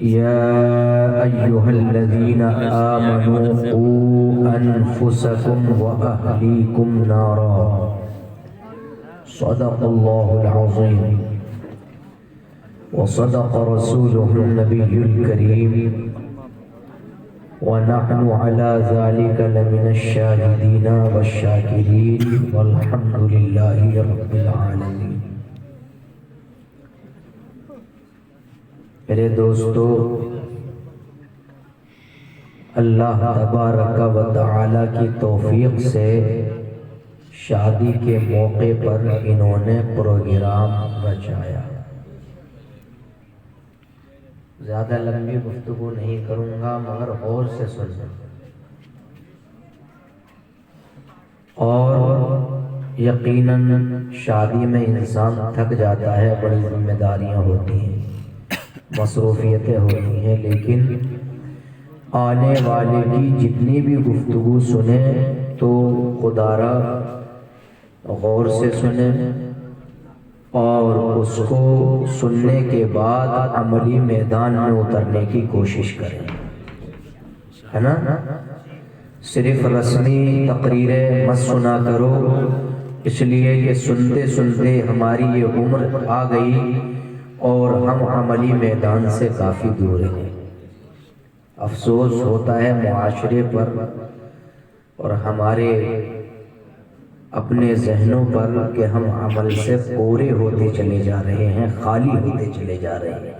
يا أيها الذين آمنوا قوا أنفسكم وأهليكم نارا صدق الله العظيم وصدق رسوله النبي الكريم ونحن على ذلك لمن الشاهدين والشاكرين والحمد لله رب العالمين۔ میرے دوستو، اللہ تبارک و تعالی کی توفیق سے شادی کے موقع پر انہوں نے پروگرام رچایا۔ زیادہ لمبی گفتگو نہیں کروں گا مگر غور سے سننا، اور یقیناً شادی میں انسان تھک جاتا ہے، بڑی ذمہ داریاں ہوتی ہیں، مصروفیتیں ہوتی ہیں، لیکن آنے والے کی جتنی بھی گفتگو سنیں تو خدا را غور سے سنیں اور اس کو سننے کے بعد عملی میدان میں اترنے کی کوشش کریں، ہے نا؟ صرف رسمی تقریریں مت سنا کرو، اس لیے کہ سنتے سنتے ہماری یہ عمر آ گئی اور ہم عملی میدان سے کافی دور ہیں۔ افسوس ہوتا ہے معاشرے پر اور ہمارے اپنے ذہنوں پر کہ ہم عمل سے پورے ہوتے چلے جا رہے ہیں، خالی ہوتے چلے جا رہے ہیں۔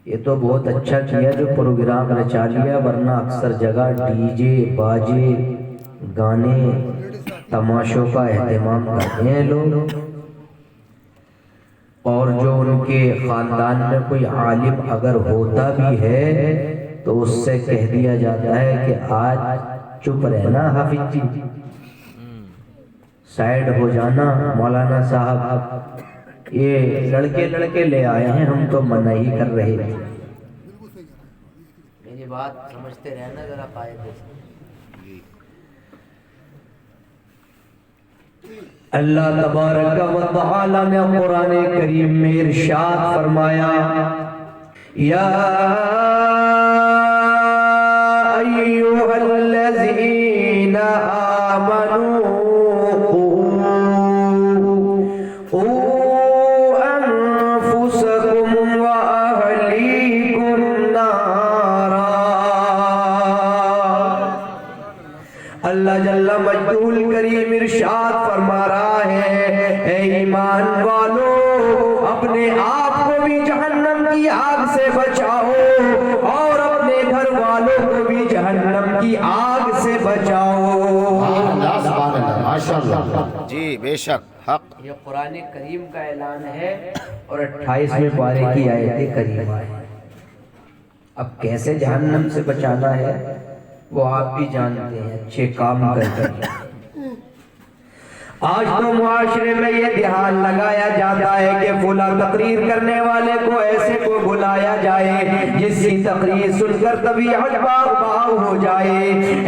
یہ تو بہت اچھا کیا جو پروگرام رچا لیا، ورنہ اکثر جگہ ڈی جے باجے گانے تماشوں کا اہتمام کرتے ہیں لوگ، اور جو ان کے خاندان میں کوئی عالم اگر ہوتا بھی ہے تو اس سے کہہ دیا جاتا ہے کہ آج چپ رہنا حافظ جی، سائیڈ ہو جانا مولانا صاحب، یہ لڑکے لے آئے ہیں، ہم تو منع ہی کر رہے تھے۔ میری بات سمجھتے رہنا ذرا قاعدے سے۔ اللہ تبارک و تعالی نے قرآن کریم میں ارشاد فرمایا، یا ایھا الذین آمنوا اللہ جل مجدہ الکریم ارشاد فرما رہا ہے، اے ایمان والو اپنے آپ کو بھی جہنم کی آگ سے بچاؤ اور اپنے گھر والوں کو بھی جہنم کی آگ سے بچاؤ۔ ماشاءاللہ جی، بے شک حق۔ یہ قرآن کریم کا اعلان ہے اور 28ویں پارے کی آیت کریمہ ہے۔ اب کیسے جہنم سے بچانا ہے وہ آپ بھی جانتے ہیں، اچھے کام کرتے ہیں۔ آج تو معاشرے میں یہ دھیان لگایا جاتا ہے کہ فلاں تقریر کرنے والے کو ایسے کو بلایا جائے جس کی تقریر سن کر طبیعت باغ ہو جائے،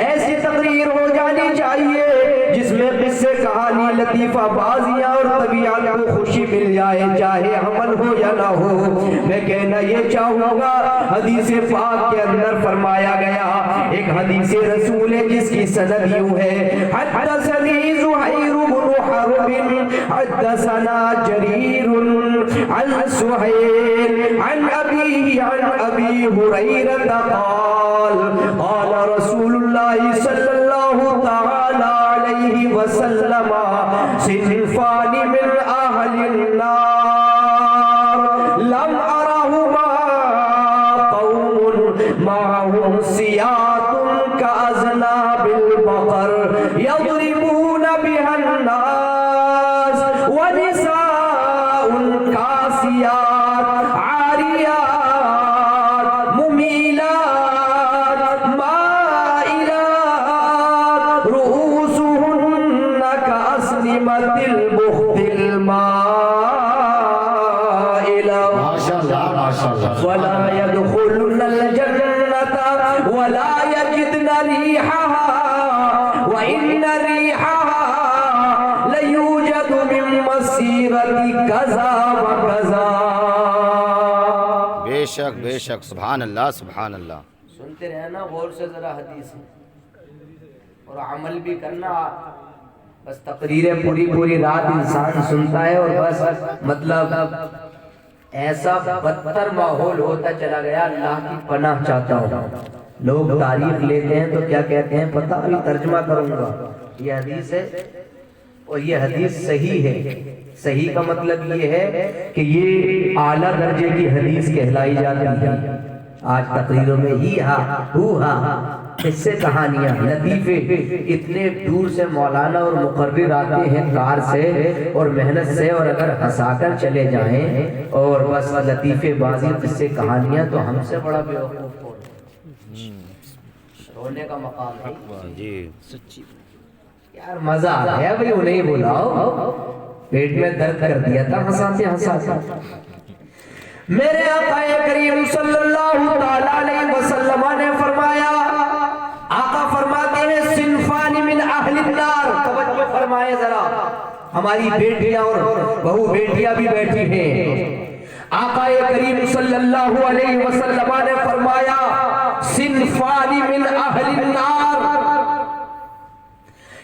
ایسی تقریر ہو جانی چاہیے جس میں قصے کہانی لطیفہ بازیاں اور طبیعت کو خوشی مل جائے، چاہے عمل ہو یا نہ ہو۔ میں کہنا یہ چاہوں گا، حدیث پاک کے اندر فرمایا گیا، ایک حدیث رسول ہے جس کی سند یوں ہے، حدثنی زہیر بن حرب حدثنا جریر عن سہیل عن ابیہ عن ابی ہریرہ قال قال رسول اللہ صلی اللہ تعالی علیہ وسلم صنفان من اہل النار لم ارہما قوم معهم سیات کاذناب البقر یضربون بها الناس ونساء کاسیات عاریات ممیلات مائلات رؤوسهن كأسنمة البخت المائلة ولا يدخلن الجنة ولا يجدن ريحها وإن ريحها ليوجد من مسيرة كذا وكذا۔ بے بے شک سبحان اللہ سبحان اللہ. سنتے رہنا غور سے ذرا حدیث اور عمل بھی کرنا. بس تقریریں پوری رات انسان سنتا ہے اور بس مطلب ایسا بدتر ماحول ہوتا چلا گیا. اللہ کی پناہ چاہتا ہوں. لوگ تعریف لیتے ہیں تو کیا کہتے ہیں پتہ ابھی ترجمہ کروں گا. یہ حدیث ہے اور یہ حدیث صحیح ہے. صحیح کا مطلب یہ ہے کہ یہ اعلیٰ درجے کی حدیث کہلائی جاتی ہے. آج تقریروں میں ہی قصے کہانیاں لطیفے اتنے دور سے مولانا اور مقرر آتے ہیں کار سے اور محنت سے, اور اگر ہنسا کر چلے جائیں اور بس لطیفے بازی قصے کہانیاں تو ہم سے بڑا بیوقوف کون. رونے کا مقام ہے جی. یار مزہ آ گیا بھائی انہیں بلاؤ. پیٹ میں درد کر دیا تھا ہنساتے ہنساتے. میرے آقا کریم صلی اللہ تعالی علیہ وسلم نے فرمایا, آقا فرماتے ہیں صنفان من اہل النار. توجہ فرمائے ذرا, ہماری بیٹیاں اور بہو بیٹیاں بھی بیٹھی ہیں. آقا کریم صلی اللہ علیہ وسلم نے فرمایا صنفان من اہل النار,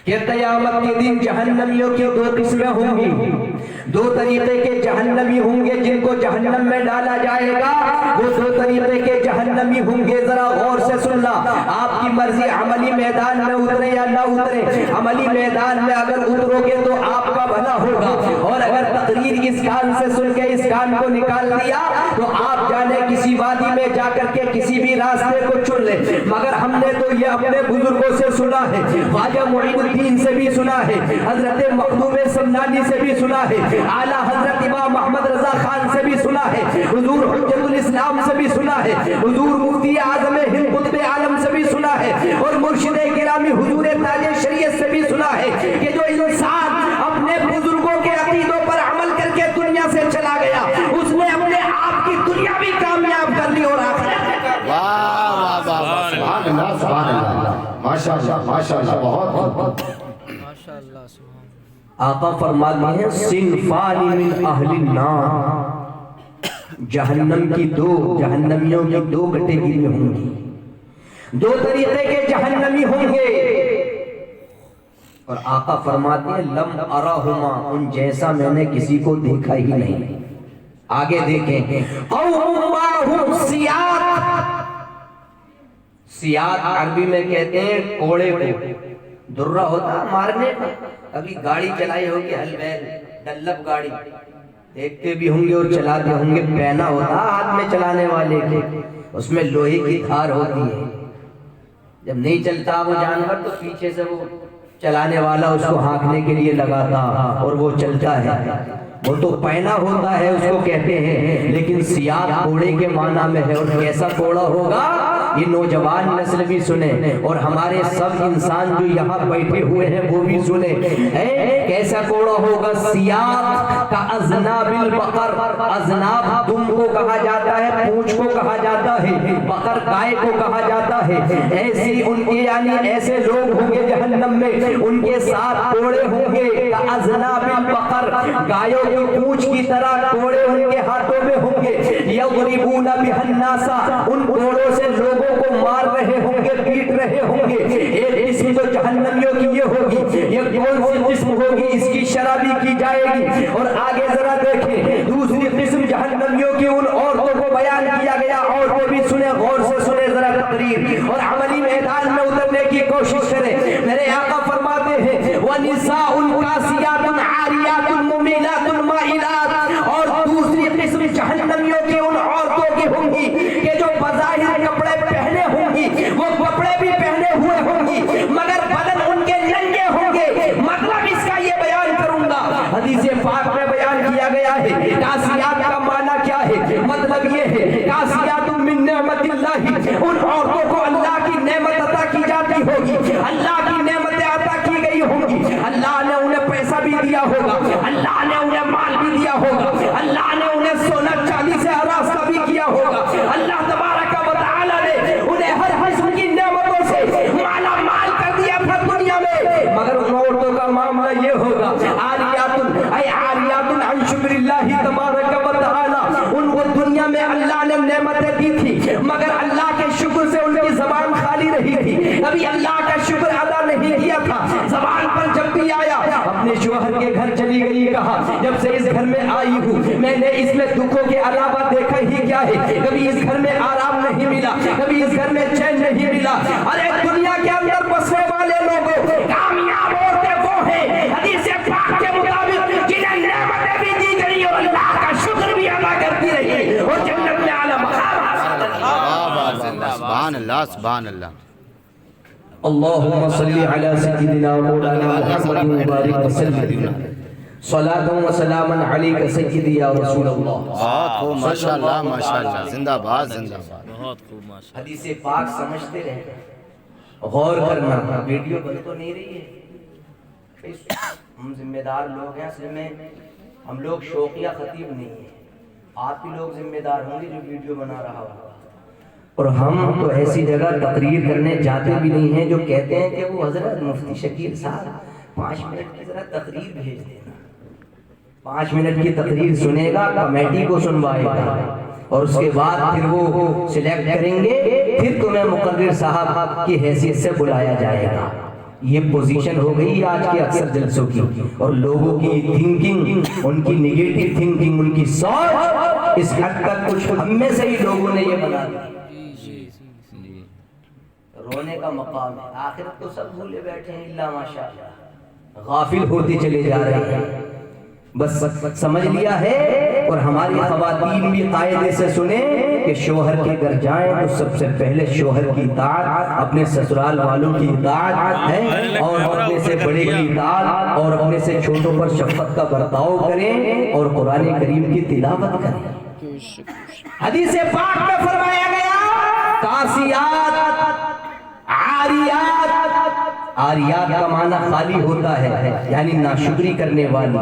کہ قیامت کے دن جہنمیوں کی دو قسمیں ہوں گی. دو طریقے کے جہنمی ہوں گے جن کو جہنم میں ڈالا جائے گا. وہ دو طریقے کے جہنمی ہوں گے. ذرا غور سے سننا, آپ کی مرضی عملی میدان میں اترے یا نہ اترے. عملی میدان میں اگر اترو گے تو آپ کا بھلا ہوگا, اور اگر تقریر اس کان سے سن کے اس کان کو نکال دیا تو آپ جانے کسی وادی میں جا کر کے کسی بھی راستے کو چن لیں. مگر ہم نے تو یہ اپنے بزرگوں سے سنا ہے, خواجہ معین الدین سے بھی سنا ہے, حضرت مخدوم سمنانی سے بھی سنا ہے, اعلیٰ حضرت امام محمد رضا خان سے بھی سنا ہے, حضور حجت الاسلام سے بھی سنا ہے, حضور مفتی اعظم ہند قطب عالم سے بھی سنا ہے, اور مرشد گرامی حضور تاج شریعت سے بھی سنا ہے کہ جو انسان اپنے بزرگوں کے عقیدوں پر عمل کر کے دنیا سے چلا گیا اس نے اپنے آپ کی دنیا بھی کامیاب کر لی اور آخرت. واہ واہ واہ سبحان اللہ سبحان اللہ. ماشاءاللہ ماشاءاللہ بہت ماشاءاللہ سبحان. آقا فرماتے ہیں صنفان من اہل النار, جہنم کی جہنمیوں کی دو کیٹیگری ہوں گی. دو طریقے کے جہنمی ہوں گے. اور آقا فرماتے ہیں لم ارہما, ان جیسا میں نے کسی کو دیکھا ہی نہیں. آگے دیکھیں, قوم معہم سیات. سیات عربی میں کہتے ہیں کوڑے کو. درہ ہوتا مارنے کا. کبھی گاڑی چلائی ہوگی ہل بیل ڈلب گاڑی, دیکھتے بھی ہوں گے اور چلاتے ہوں گے. پہنا ہوتا ہاتھ میں چلانے والے کے, اس میں لوہے کی دھار ہوتی ہے. جب نہیں چلتا وہ جانور تو پیچھے سے وہ چلانے والا اس کو ہانکنے کے لیے لگاتا اور وہ چلتا ہے. وہ تو پہنا ہوتا ہے اس کو کہتے ہیں, لیکن سیات کوڑے کے معنی میں ہے. اور کیسا کوڑا ہوگا یہ نوجوان نسل بھی سنے اور ہمارے سب انسان جو یہاں بیٹھے ہوئے ہیں وہ بھی سنے. کیسا کوڑا ہوگا؟ سیات کا اذناب البقر. اذناب دم کو کہا جاتا ہے, پونچھ کو کہا جاتا ہے, بقر گائے کو کہا جاتا ہے. ایسی ان کے یعنی ایسے لوگ ہوں گے جہنم میں, ان کے ساتھ کوڑے ہوں گے کا اذناب البقر, گایوں کی پونچھ کی طرح کوڑے ان کے ہاتھوں میں ہوں گے. یضربون بها الناس, ان کوڑوں سے لوگوں کو مار رہے ہوں گے, پیٹ رہے ہوں گے. ایک قسم تو جہنمیوں کی یہ ہوگی. یہ کون سی قسم ہوگی اس کی شرح بھی کی جائے گی. اور آگے ذرا دیکھیں دوسری قسم جہنمیوں کی ان عورتوں کو بیان کیا گیا. عورتوں بھی سنیں, غور سے سنیں ذرا تقریر اور عملی میدان میں اترنے کی کوشش کریں. میرے آقا فرماتے ہیں وَنِسَاءٌ كَاسِيَاتٌ عَارِيَاتٌ مُمِيلَاتٌ مَائِلَاتٌ. اور دوسری قسم جہنمیوں کی ان عورتوں کی ہوں گی کہ جو بظاہر کپڑے پہنے ہوں گی, وہ کپڑے بھی پہنے ہوئے ہوں گی مگر بدن ان کے ننگے ہوں گے. مطلب اس کا یہ بیان کروں گا, حدیث پاک میں بیان کیا گیا ہے کاسیات کا معنی کیا ہے. مطلب یہ ہے کاسیات من نعمت اللہ, ان عورتوں کو اللہ کی نعمت عطا کی جاتی ہوگی, اللہ کی نعمتیں عطا کی گئی ہوں گی. اللہ نے انہیں پیسہ بھی دیا ہوگا, اللہ نے انہیں مال بھی دیا ہوگا, اللہ نے انہیں سونا چاندی سے آراستہ بھی کیا ہوگا. اللہ تبارک و تعالی نے انہیں ہر قسم کی نعمتوں سے مالا مال کر دیا تھا دنیا میں. مگر ان عورتوں کا معاملہ یہ ہوگا عاریات ای عاریات عن شکر اللہ تبارک و تعالی. ان کو دنیا میں اللہ نے نعمت مگر اللہ کے شکر سے ان کی زبان خالی رہی تھی، کبھی اللہ کا شکر ادا نہیں کیا تھا۔ زبان پر جب بھی آیا اپنے شوہر کے گھر چلی گئی، کہا جب سے اس گھر میں آئی ہوں میں نے اس میں دکھوں کے علاوہ دیکھا ہی کیا ہے، کبھی اس گھر میں آرام نہیں ملا، کبھی اس گھر میں چین نہیں ملا۔ ارے دنیا کے اندر بسنے والے لوگوں کامیاب عورتیں وہ ہیں حدیث پاک کے مطابق جنہیں نعمتیں بھی دی گئی اور اللہ کا شکر بھی ادا کرتی رہی اور جنت میں اعلیٰ مقام حاصل کرتی۔ سبحان اللہ سبحان اللہ۔ اللہم صلی علی سیدنا مولانا محمد مبارک وسلم صلاۃ و سلام علیک سیدی یا رسول اللہ۔ بہت خوب، ماشاءاللہ ماشاءاللہ، زندہ باد زندہ باد۔ بہت خوب ماشاء حدیث پاک سمجھتے رہے، غور کرنا۔ ویڈیو بن تو نہیں رہی ہے، ہم ذمہ دار لوگ ہیں، اصل میں ہم لوگ شوقیہ خطیب نہیں ہیں، آپ ہی لوگ ذمہ دار ہوں گے جو ویڈیو بنا رہا ہوگا۔ اور ہم تو ایسی جگہ تقریر کرنے جاتے بھی نہیں ہیں جو کہتے ہیں کہ وہ حضرت مفتی شکیل صاحب 5 منٹ کی ذرا تقریر بھیج دینا، 5 منٹ کی تقریر سنے گا، کمیٹی کو سنوائے گا اور اس کے بعد پھر وہ سلیکٹ کریں گے، پھر تمہیں مقرر صاحب کی حیثیت سے بلایا جائے گا۔ یہ پوزیشن ہو گئی آج کے اکثر جلسوں کی، اور لوگوں کی تھنکنگ، ان کی نیگیٹو تھنکنگ، ان کی سوچ اس حد تک کچھ ہم میں سے ہی لوگوں نے یہ بنا دی۔ رونے کا مقام ہے، آخرت تو سب بھولے بیٹھے ہیں الا ماشاءاللہ، غافل ہوتے چلے جا رہے ہیں۔ بس سمجھ لیا ہے، اور ہماری خواتین بھی قاعدے سے سنیں کہ شوہر کے گھر جائیں تو سب سے پہلے شوہر کی اطاعت، اپنے سسرال والوں کی اطاعت ہے، اور اپنے سے بڑے کی اطاعت اور اپنے سے چھوٹوں پر شفقت کا برتاؤ کریں اور قرآن کریم کی تلاوت کریں۔ حدیث پاک میں فرمایا گیا کاسیات عاریات، عاریات کا معنی خالی ہوتا ہے، یعنی ناشکری کرنے والی۔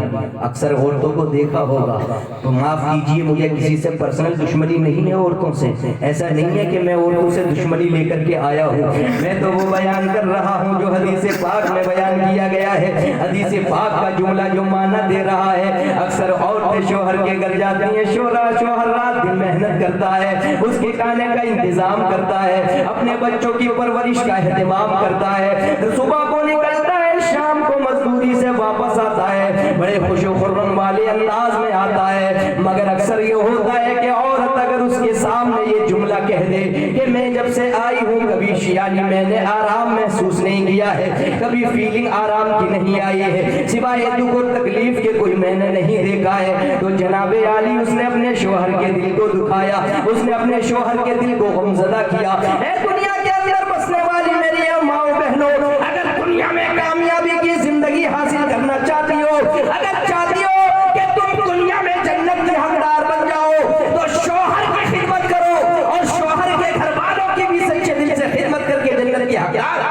اکثر عورتوں کو دیکھا ہوگا، تو معاف کیجئے مجھے کسی سے پرسنل دشمنی نہیں ہے عورتوں سے، ایسا نہیں ہے کہ میں عورتوں سے دشمنی لے کر کے آیا ہوں، میں تو وہ بیان کر رہا ہوں جو حدیث پاک میں بیان کیا گیا ہے۔ حدیث پاک کا جملہ جو معنی دے رہا ہے، اکثر عورتیں شوہر کے گھر جاتی ہیں، شوہر رات دن محنت کرتا ہے، اس کے کھانے کا انتظام کرتا ہے، اپنے بچوں کی پرورش کا اہتمام کرتا ہے، صبح کو نکلتا ہے، شام کو مزدوری سے واپس آتا ہے، بڑے خوش و خرم والے انداز میں آتا ہے۔ مگر اکثر یہ ہوتا ہے کہ عورت اگر اس کے سامنے یہ جملہ کہہ دے کہ میں جب سے آئی ہوں کبھی شیانی میں نے آرام محسوس نہیں کیا ہے، کبھی فیلنگ آرام کی نہیں آئی ہے، سوائے دکھ اور تکلیف کے کوئی میں نے نہیں دیکھا ہے، تو جناب عالی اس نے اپنے شوہر کے دل کو دکھایا، اس نے اپنے شوہر کے دل کو غمزدہ کیا۔ اے دنیا کے اندر بسنے والی میری ماؤں بہنوں، اگر دنیا میں کامیابی کی زندگی حاصل کرنا چاہتی ہو، اگر چاہتی ہو کہ تم دنیا میں جنت کے حقدار بن جاؤ، تو شوہر کی خدمت کرو اور شوہر کے گھر والوں کی بھی سچے دل سے خدمت کر کے جنت کی حقدار۔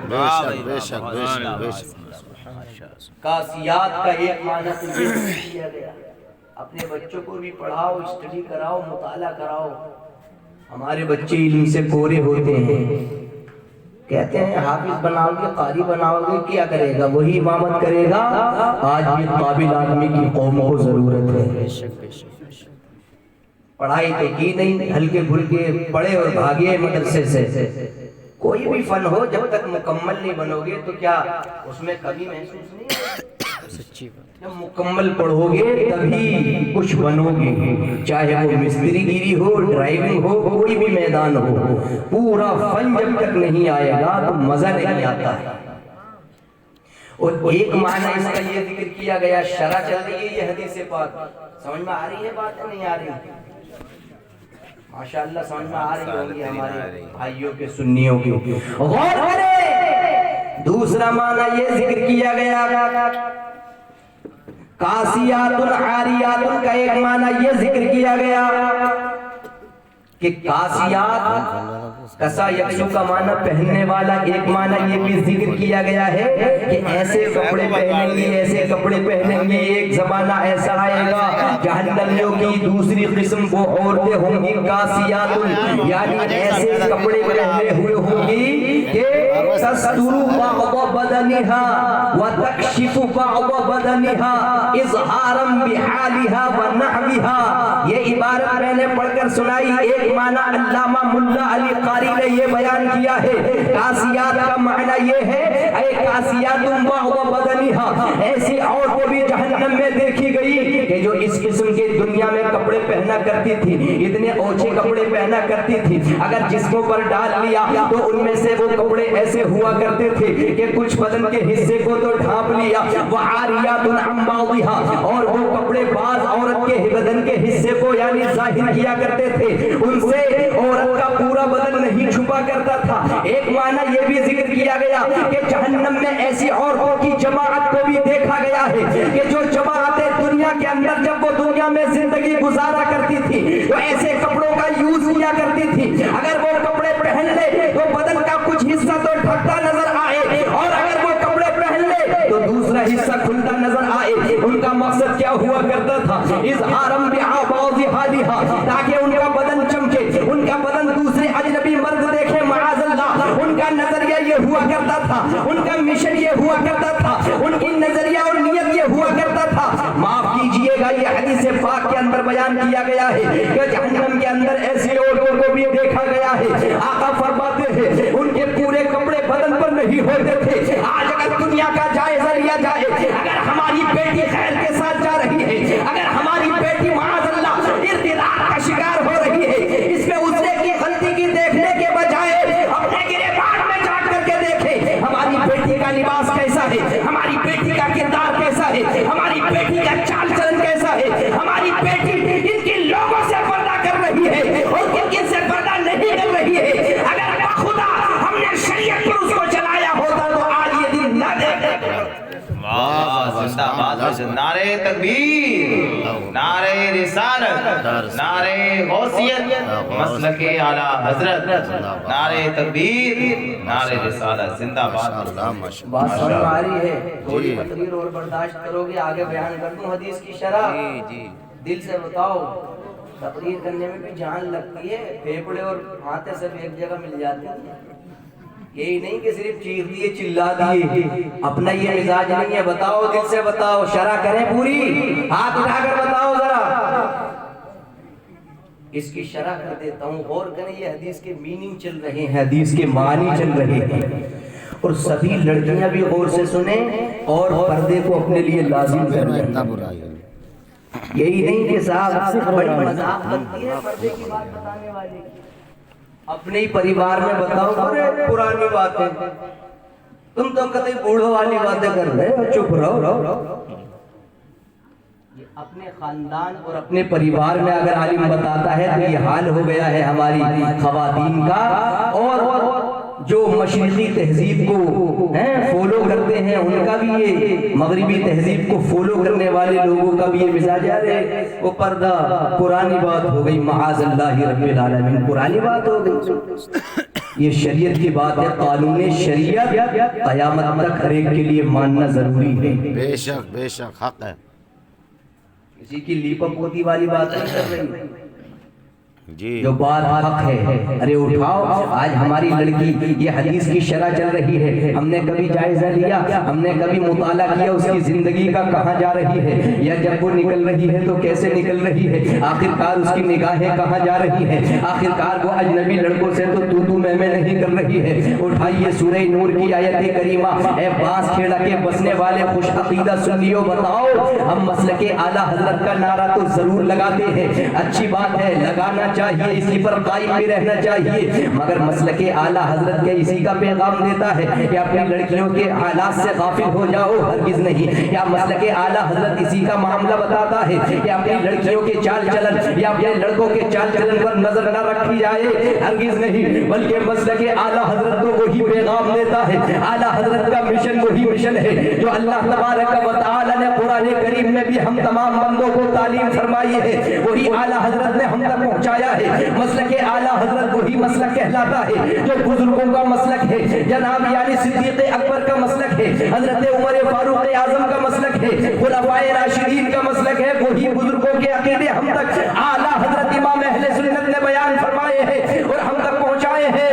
بے شک بے شک بے شک بے شک۔ کاسیات کا ایک معنی تو یہ کیا گیا، اپنے بچوں کو بھی پڑھاؤ، اسٹڈی کراؤ، مطالعہ کراؤ۔ ہمارے بچے علم سے کورے ہوتے ہیں، کہتے ہیں حافظ بناؤ گے، قاری بناؤ گے، کیا کرے گا؟ وہی امامت کرے گا۔ آج بھی قابل آدمی کی قوم کو ضرورت ہے۔ پڑھائی تو کی نہیں، ہلکے پھلکے پڑھے اور بھاگے مدرسے سے۔ کوئی بھی فن ہو جب تک مکمل نہیں بنو گے تو کیا اس میں کبھی محسوس نہیں ہے؟ سچی بات۔ جب مکمل پڑھو گے تبھی کچھ بنو گے، چاہے وہ مستری گیری ہو، ڈرائیونگ ہو، کوئی بھی میدان ہو، پورا فن جب تک نہیں آئے گا تو مزہ نہیں آتا ہے۔ اور ایک معنی اس کا یہ ذکر کیا گیا، شرع چل رہی ہے یہ حدیث پاک، سمجھ میں آ رہی ہے بات نہیں آ رہی؟ ماشاءاللہ سمجھ میں آ رہی ہوگی ہمارے بھائیوں کے سنیوں کی۔ غور کریں، دوسرا معنی یہ ذکر کیا گیا کاسیات عاریات کا ایک معنی یہ ذکر کیا گیا کہ کاسیات کسا یکسو کا معنی پہننے والا، ایک معنی یہ بھی ذکر کیا گیا ہے کہ ایسے کپڑے پہنیں گے، ایسے کپڑے پہنیں گے، ایک زمانہ ایسا آئے گا جہنمیوں کی دوسری قسم وہ عورتیں ہوں گی کاسیات، یعنی ایسے کپڑے پہنے ہوئے ہوں گی کہ تستر بعض بدنها وتكشف بعض بدنها اظہارا بحالها ونحوها. یہ عبارت میں نے پڑھ کر سنائی. ایک معنی علامہ ملا علی قاری نے یہ بیان کیا ہے. کاسیات کا معنی یہ ہے اے کاسیات بعض بدنها, ایسی عورتیں بھی جہنم میں دیکھی گئی کہ جو اس قسم کے دنیا میں کپڑے پہنا کرتی تھی, اتنے اونچے کپڑے پہنا کرتی تھی, اگر جسموں پر ڈال لیا تو ان میں سے وہ کپڑے ایسے ہوا کرتے تھے کہ کچھ بدن کے حصے کو تو ڈھانپ لیا, وعاریات عن بعضها, اور وہ کپڑے بعض عورت کے بدن کے حصے کو یعنی ظاہر کیا کرتے تھے, ان سے عورت کا پورا بدن نہیں چھپا کرتا تھا. ایک معنی یہ بھی ذکر کیا گیا کہ جہنم میں ایسی عورتوں کی جماعت کو بھی دیکھا گیا ہے کہ جو جماعتیں دنیا کے اندر جب وہ دنیا میں زندگی گزارا کرتی تھی تو ایسے کپڑوں کا یوز کیا کرتی تھی, اگر وہ کپڑے پہن لے تو بدن کا کچھ حصہ تو ڈھکتا نظر آئے, اور اگر وہ کپڑے پہن لے تو دوسرا حصہ کھلتا نظر آئے. ان کا مقصد کیا ہوا کرتا تھا؟ اظہارا بعضها, تاکہ ان کا بدن چمکے, ان کا بدن دوسرے اجنبی مرد دیکھے معاذ اللہ. ان کا نظریہ یہ ہوا کرتا تھا, ان کا مشن یہ ہوا کرتا تھا, ان کی نظریہ اور نیت یہ ہوا کرتا تھا. معاف کیجئے گا, یہ حدیث پاک کے اندر بیان کیا گیا ہے کہ جہنم کے اندر ایسی عورتوں کو بھی دیکھا گیا ہے. آقا فرماتے ہیں ان کے پورے کپڑے بدن پر نہیں ہوتے تھے. آج اگر دنیا کا جائزہ لیا جائے, اگر ہماری بیٹی خیر کے ساتھ جا رہی ہے, اگر ہماری بیٹی معاذ اللہ ارتداد کا شکار ہو رہی ہے, اس میں اسے کی غلطی کی دیکھنے کے بجائے اپنے گریبان میں جا کر کے دیکھے ہماری بیٹی کا لباس کیسا ہے, ہماری بیٹی کا کردار کیسا ہے, ہماری بیٹی کا چال چلن کیسا ہے, ہماری بیٹی ان کے لوگوں سے پردہ کر رہی ہے اور کن سے پردہ نہیں کر رہی ہے. اگر خدا ہم نے شریعت پر اس کو چلایا ہوتا تو آج یہ دن نہ دیکھتے. زندہ باد, نعرے تکبیر, نعرے رسالت, نعرے غوثیت, مسلک اعلیٰ حضرت, نعرے تکبیر, نعرے رسالت, زندہ باد. بات سمجھ آ رہی ہے؟ تھوڑی تقریر اور برداشت کرو گے, آگے بیان کر دوں حدیث کی شرح. دل سے بتاؤ, تقریر کرنے میں بھی جان لگتی ہے, پھیپڑے اور ہاتھیں سب ایک جگہ مل جاتے ہیں. یہی نہیں کہ صرف چیخ دیے چلا دیے, اپنا یہ مزاج نہیں ہے. بتاؤ, دل سے بتاؤ, شرح کریں پوری, ہاتھ اٹھا کر بتاؤ ذرا. اس کی شرح کر دیتا ہوں, غور کریں. یہ حدیث کے میننگ چل رہے ہیں, حدیث کے معنی چل رہے ہیں, اور سبھی لڑکیاں بھی غور سے سنیں اور پردے کو اپنے لیے لازم کریں. یہی نہیں کہ صاحب بڑی مذاق بنتی ہے پردے کی بات بتانے والی. اپنے ہی پریوار میں بتاؤ, ارے پرانی باتیں, تم تو کتئی بوڑھوں والی باتیں کر رہے ہو, چپ رہو. اپنے خاندان اور اپنے پریوار میں اگر عالم بتاتا ہے تو یہ حال ہو گیا ہے ہماری خواتین کا. اور جو مشرقی تہذیب کو فالو کرتے ہیں ان کا بھی یہ مغربی تہذیب کو فالو کرنے والے لوگوں کا بھی یہ مزاج ہے. وہ پردہ پرانی بات ہو گئی, معاذ اللہ رب العالمین, پرانی بات ہو گئی. یہ شریعت کی بات ہے, قانون شریعت قیامت تک ہر ایک کے لیے ماننا ضروری ہے. بے شک بے شک حق ہے. کسی کی لیپا پوتی والی بات نہیں کر رہی, جی جو بات حق ہے. ارے اٹھاؤ, آج ہماری لڑکی یہ حدیث کی شرح چل رہی ہے, ہم نے کبھی جائزہ لیا, ہم نے کبھی مطالعہ کیا اس کی زندگی کا کہاں جا رہی ہے, یا جب وہ نکل رہی ہے تو کیسے نکل رہی ہے, آخرکار اس کی نگاہیں کہاں جا رہی ہے, آخرکار وہ اجنبی لڑکوں سے تو میں نہیں کر رہی ہے. اٹھائیے سورہ نور کی آیت کریمہ, اے باس کھیڑا کے بسنے والے خوش عقیدہ سنیو, بتاؤ ہم مسلک اعلیٰ حضرت کا نعرہ تو ضرور لگاتے ہیں, اچھی بات ہے, لگانا چاہیے, اسی پر قائم بھی رہنا چاہیے, مگر مسلک اعلیٰ حضرت کے اسی کا پیغام دیتا ہے کہ اپنی لڑکیوں کے حالات سے غافل ہو جاؤ, ہرگز نہیں. یا مسلک اعلیٰ حضرت اسی کا معاملہ بتاتا ہے کہ اپنی لڑکیوں کے چال چلن یا اپنے لڑکوں کے چال چلن پر نظر نہ رکھی جائے, ہرگز نہیں. بلکہ مسلک اعلیٰ حضرت کو وہی پیغام دیتا ہے, اعلیٰ حضرت کا مشن وہی مشن ہے جو اللہ تبارک و تعالی نے قرآن کریم میں بھی ہم تمام بندوں کو تعلیم فرمائی ہے, وہی اعلیٰ حضرت نے ہم تک پہنچایا ہے. مسلک اعلیٰ حضرت وہی مسلک کہلاتا ہے جو بزرگوں کا مسلک ہے, جناب یعنی صدیق اکبر کا مسلک ہے, حضرت عمر فاروق اعظم کا مسلک ہے, خلفائے راشدین کا مسلک ہے. وہی بزرگوں کے عقیدے ہم تک اعلیٰ حضرت امام اہل سنت نے بیان فرمائے ہیں اور ہم تک پہنچائے ہیں.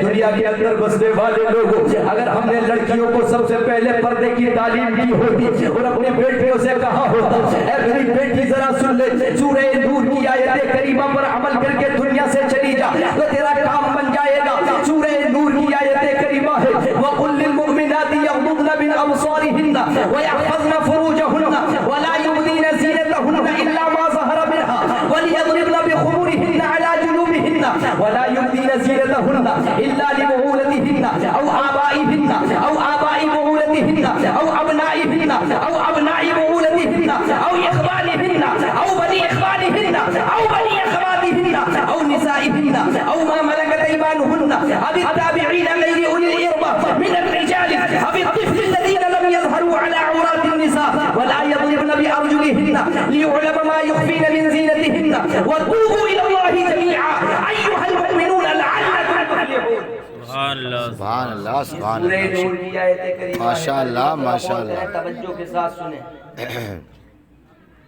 دنیا کے اندر بسنے والے لوگوں, اگر ہم نے لڑکیوں کو سب سے پہلے پردے کی تعلیم دی ہوتی اور اپنی بیٹیوں سے کہا ہوتا اے میری بیٹی ذرا سن لے، سورہ نور کی آیت کریمہ پر عمل کر کے دنیا سے چلی جا تو تیرا کام بن جائے گا۔ سورہ نور کی آیت کریمہ ہے وَقُلْ لِلْمُؤْمِنَاتِ يَغْضُضْنَ مِنْ أَبْصَارِهِنَّ وَيَحْفَظْنَ فُرُوجَهُنَّ وَلَا يُبْدِينَ زِينَتَهُنَّ إِلَّا مَا ظَهَرَ مِنْهَا وَلْيَضْرِبْنَ بِخُمُرِهِنَّ عَلَى جُنُوبِهِنَّ وَلَا يُبْدِينَ زِينَتَهُنَّ إِلَّا لِبُعُولَتِهِنَّ أَوْ آبَائِهِنَّ أَوْ آبَاءِ بُعُولَتِهِنَّ أَوْ أَبْنَائِهِنَّ أَوْ أَبْنَاءِ بُعُولَتِهِنَّ أَوْ إِخْوَانِهِنَّ أَوْ بَنِي إِخْوَانِهِنَّ أَوْ بَنِي أَخَوَاتِهِنَّ أَوْ نِسَائِهِنَّ أَوْ مَا مَلَكَتْ أَيْمَانُهُنَّ أَوِ التَّابِعِينَ غَيْرِ أُولِي الْإِرْبَةِ مِنَ الرِّجَالِ أَوِ الطِّفْلِ الَّذِينَ لَمْ يَظْهَرُوا عَلَى عَوْرَاتِ النِّسَاءِ وَلَا يَضْرِبْنَ بِأَرْجُلِهِنَّ لِيُعْلَمَ مَا يُخْفِينَ مِنْ زِينَتِهِنَّ وَتُوبُوا إِلَى اللَّهِ جَمِيعًا أَيُّهَا الْمُؤْمِنُونَ لَعَلَّكُمْ تُفْلِحُونَ۔ سبحان اللہ سبحان سورہ اللہ نور کی آیت کریمہ ماشاءاللہ ماشاءاللہ۔ توجہ کے ساتھ سنیں،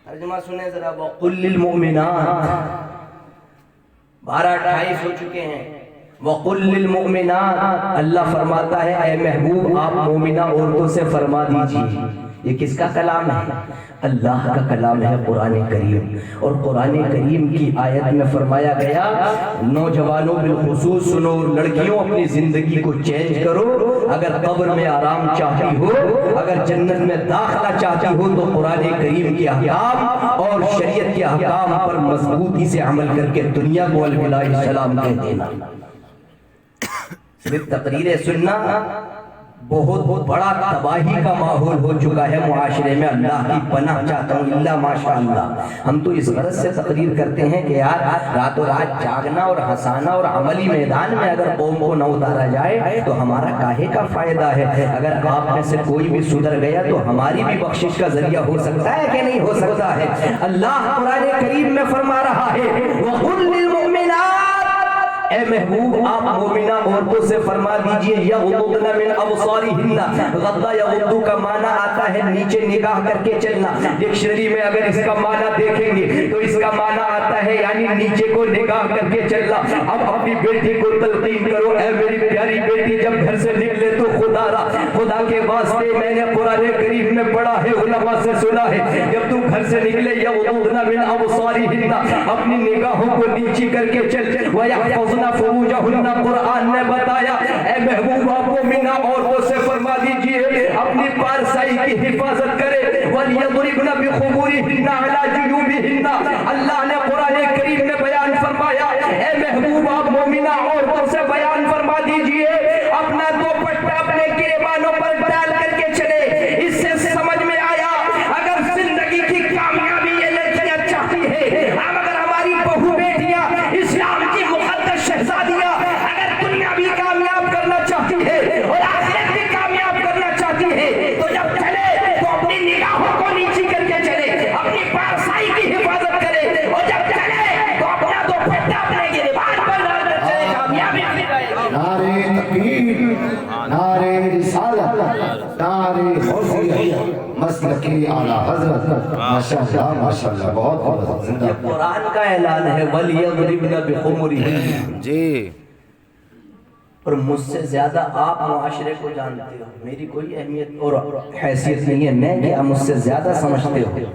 ترجمہ سنیں ذرا۔ وَقُلْ لِلْمُؤْمِنَاتِ 12:28 ہو چکے ہیں۔ وَقُلْ لِلْمُؤْمِنَاتِ اللہ فرماتا ہے اے محبوب آپ مومنہ عورتوں سے فرما دیجیے۔ یہ کس کا کلام ہے؟ اللہ کا کلام ہے قرآن کریم۔ اور قرآن کریم کی آیت میں فرمایا گیا نوجوانوں بالخصوص سنو، لڑکیوں اپنی زندگی کو چینج کرو، اگر قبر میں آرام چاہتی ہو، اگر جنت میں داخلہ چاہتی ہو تو قرآن کریم کے احکام اور شریعت کے احکام پر مضبوطی سے عمل کر کے دنیا کو البلاء السلام کہہ دینا۔ صرف تقریریں سننا بہت بڑا تباہی کا ماحول ہو چکا ہے معاشرے میں، اللہ کی پناہ چاہتا ہوں اللہ ماشاءاللہ۔ ہم تو اس غرض سے تقریر کرتے ہیں کہ یار راتوں رات جاگنا اور ہنسانا اور عملی میدان میں اگر قوم کو نہ اتارا جائے تو ہمارا کاہے کا فائدہ ہے؟ اگر آپ میں سے کوئی بھی سدھر گیا تو ہماری بھی بخشش کا ذریعہ ہو سکتا ہے کہ نہیں ہو سکتا ہے؟ اللہ قرآن کریم میں فرما رہا ہے وَقُلْ لِلْمُؤْمِنَاتِ اے محبوب آپ مومنہ عورتوں سے فرما دیجئے یغضضن من ابصارہن۔ غضہ یغضو کا معنی آتا ہے نیچے نگاہ کر کے چلنا۔ ڈکشنری میں اگر اس کا معنی دیکھیں گے تو اس کا معنی آتا ہے یعنی نیچے کو نگاہ کر کے چلنا۔ اب اپنی بیٹی کو تلقین کرو اے میری پیاری بیٹی جب گھر سے نکلے تو خدا کے واسطے میں نے قرآن کریم میں پڑھا ہے علماء سے سنا ہے جب تم گھر سے نکلے یغضضن من ابصارہن اپنی نگاہوں کو نیچی کر کے چل وَيَحْفَظْنَ فروجہن قرآن نے بتایا اے محبوب آپ مومنہ عورتوں سے فرما دیجئے اپنی پارسائی کی حفاظت کرے وَلْيَضْرِبْنَ بِخُمُورِهِنَّ عَلَى جُيُوبِهِنَّ اللہ نے قرآن کریم میں بیان فرمایا اے محبوب آپ مومنہ عورتوں سے بیان فرما دیجئے اپنا دوپٹہ اپنے گریبانوں پر ڈال کر کے چلے۔ اس سے سمجھ میں آیا اگر زندگی کی کامیابی یہ لڑکیاں چاہتی ہے، اب اگر ہماری بہو بیٹیاں اسلام کی شہزادیاں اگر دنیا بھی کامیاب کرنا چاہتی ہے اور آخرت بھی کامیاب کرنا چاہتی ہے تو جب چلے تو اپنی نگاہوں کو نیچی کر کے چلے، اپنی پارسائی کی حفاظت کرے اور جب چلے تو اپنا دوپٹہ اپنے گریبان پر ڈال کر چلے، کامیابی مل جائے گی۔ نعرہ تکبیر، نعرہ رسالت، نعرہ حسین مسلک اعلیٰ حضرت ماشاءاللہ ماشاءاللہ بہت بہت زندہ۔ یہ قرآن کا اعلان ہے وَلْيَضْرِبْنَ بِخُمُورِهِنَّ۔ جی اور مجھ سے زیادہ آپ معاشرے کو جانتے ہو، میری کوئی اہمیت اور حیثیت نہیں ہے، میں کیا مجھ سے زیادہ سمجھتے ہو۔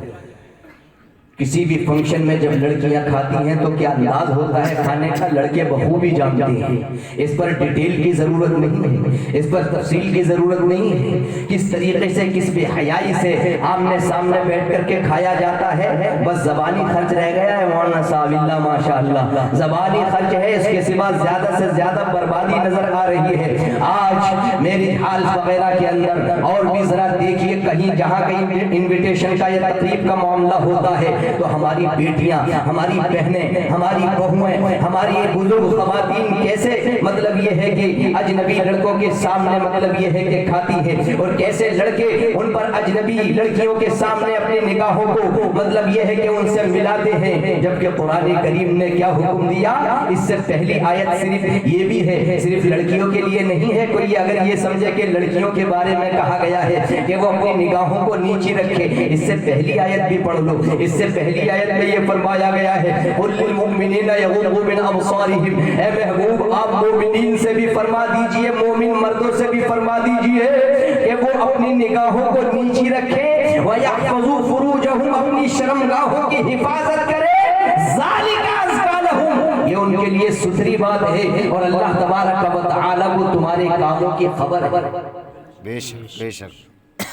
کسی بھی فنکشن میں جب لڑکیاں کھاتی ہیں تو کیا انداز ہوتا ہے کھانے کا لڑکے بخوبی جانتے ہیں، اس پر ڈیٹیل کی ضرورت نہیں ہے، اس پر تفصیل کی ضرورت نہیں ہے، کس طریقے سے کس بے حیائی سے آمنے سامنے بیٹھ کر کے کھایا جاتا ہے، بس زبانی خرچ رہ گیا ہے مولانا صاحب اللہ ماشاءاللہ، زبانی خرچ ہے، اس کے سوا زیادہ سے زیادہ بربادی نظر آ رہی ہے۔ آج میری حال وغیرہ کے اندر اور بھی ذرا دیکھیے کہیں جہاں کہیں انویٹیشن کا یا تقریب کا معاملہ ہوتا ہے تو ہماری بیٹیاں، ہماری بہنیں، ہماری بہویں، ہماری بزرگ خواتین کیسے مطلب یہ ہے کہ اجنبی لڑکوں کے سامنے مطلب یہ ہے کہ کھاتی ہے، اور کیسے لڑکے ان پر اجنبی لڑکیوں کے سامنے اپنی نگاہوں کو مطلب یہ ہے کہ ان سے ملاتے ہیں، جبکہ قرآن کریم نے کیا حکم دیا؟ اس سے پہلی آیت صرف یہ بھی ہے، صرف لڑکیوں کے لیے نہیں ہے، کوئی اگر یہ سمجھے کہ لڑکیوں کے بارے میں کہا گیا ہے کہ وہ اپنی نگاہوں کو نیچی رکھے، اس سے پہلی آیت بھی پڑھ لو، اس سے پہلی آیت میں یہ فرمایا گیا ہے قل للمؤمنین یغضوا من ابصارہم، اے محبوب آپ مومنین سے بھی فرما دیجئے، مومن مردوں سے بھی فرما دیجئے کہ وہ اپنی نگاہوں کو نیچی رکھیں، وَيَحْفَظُوا فُرُوجَهُمْ، اپنی شرمگاہوں کی حفاظت کریں، ذَلِكَ أَزْكَىٰ لَهُمْ، یہ ان کے لیے ستھری بات ہے، اور اللہ تبارک و تعالی کو تمہارے کاموں کی خبر ہے۔ بے شک بے شک،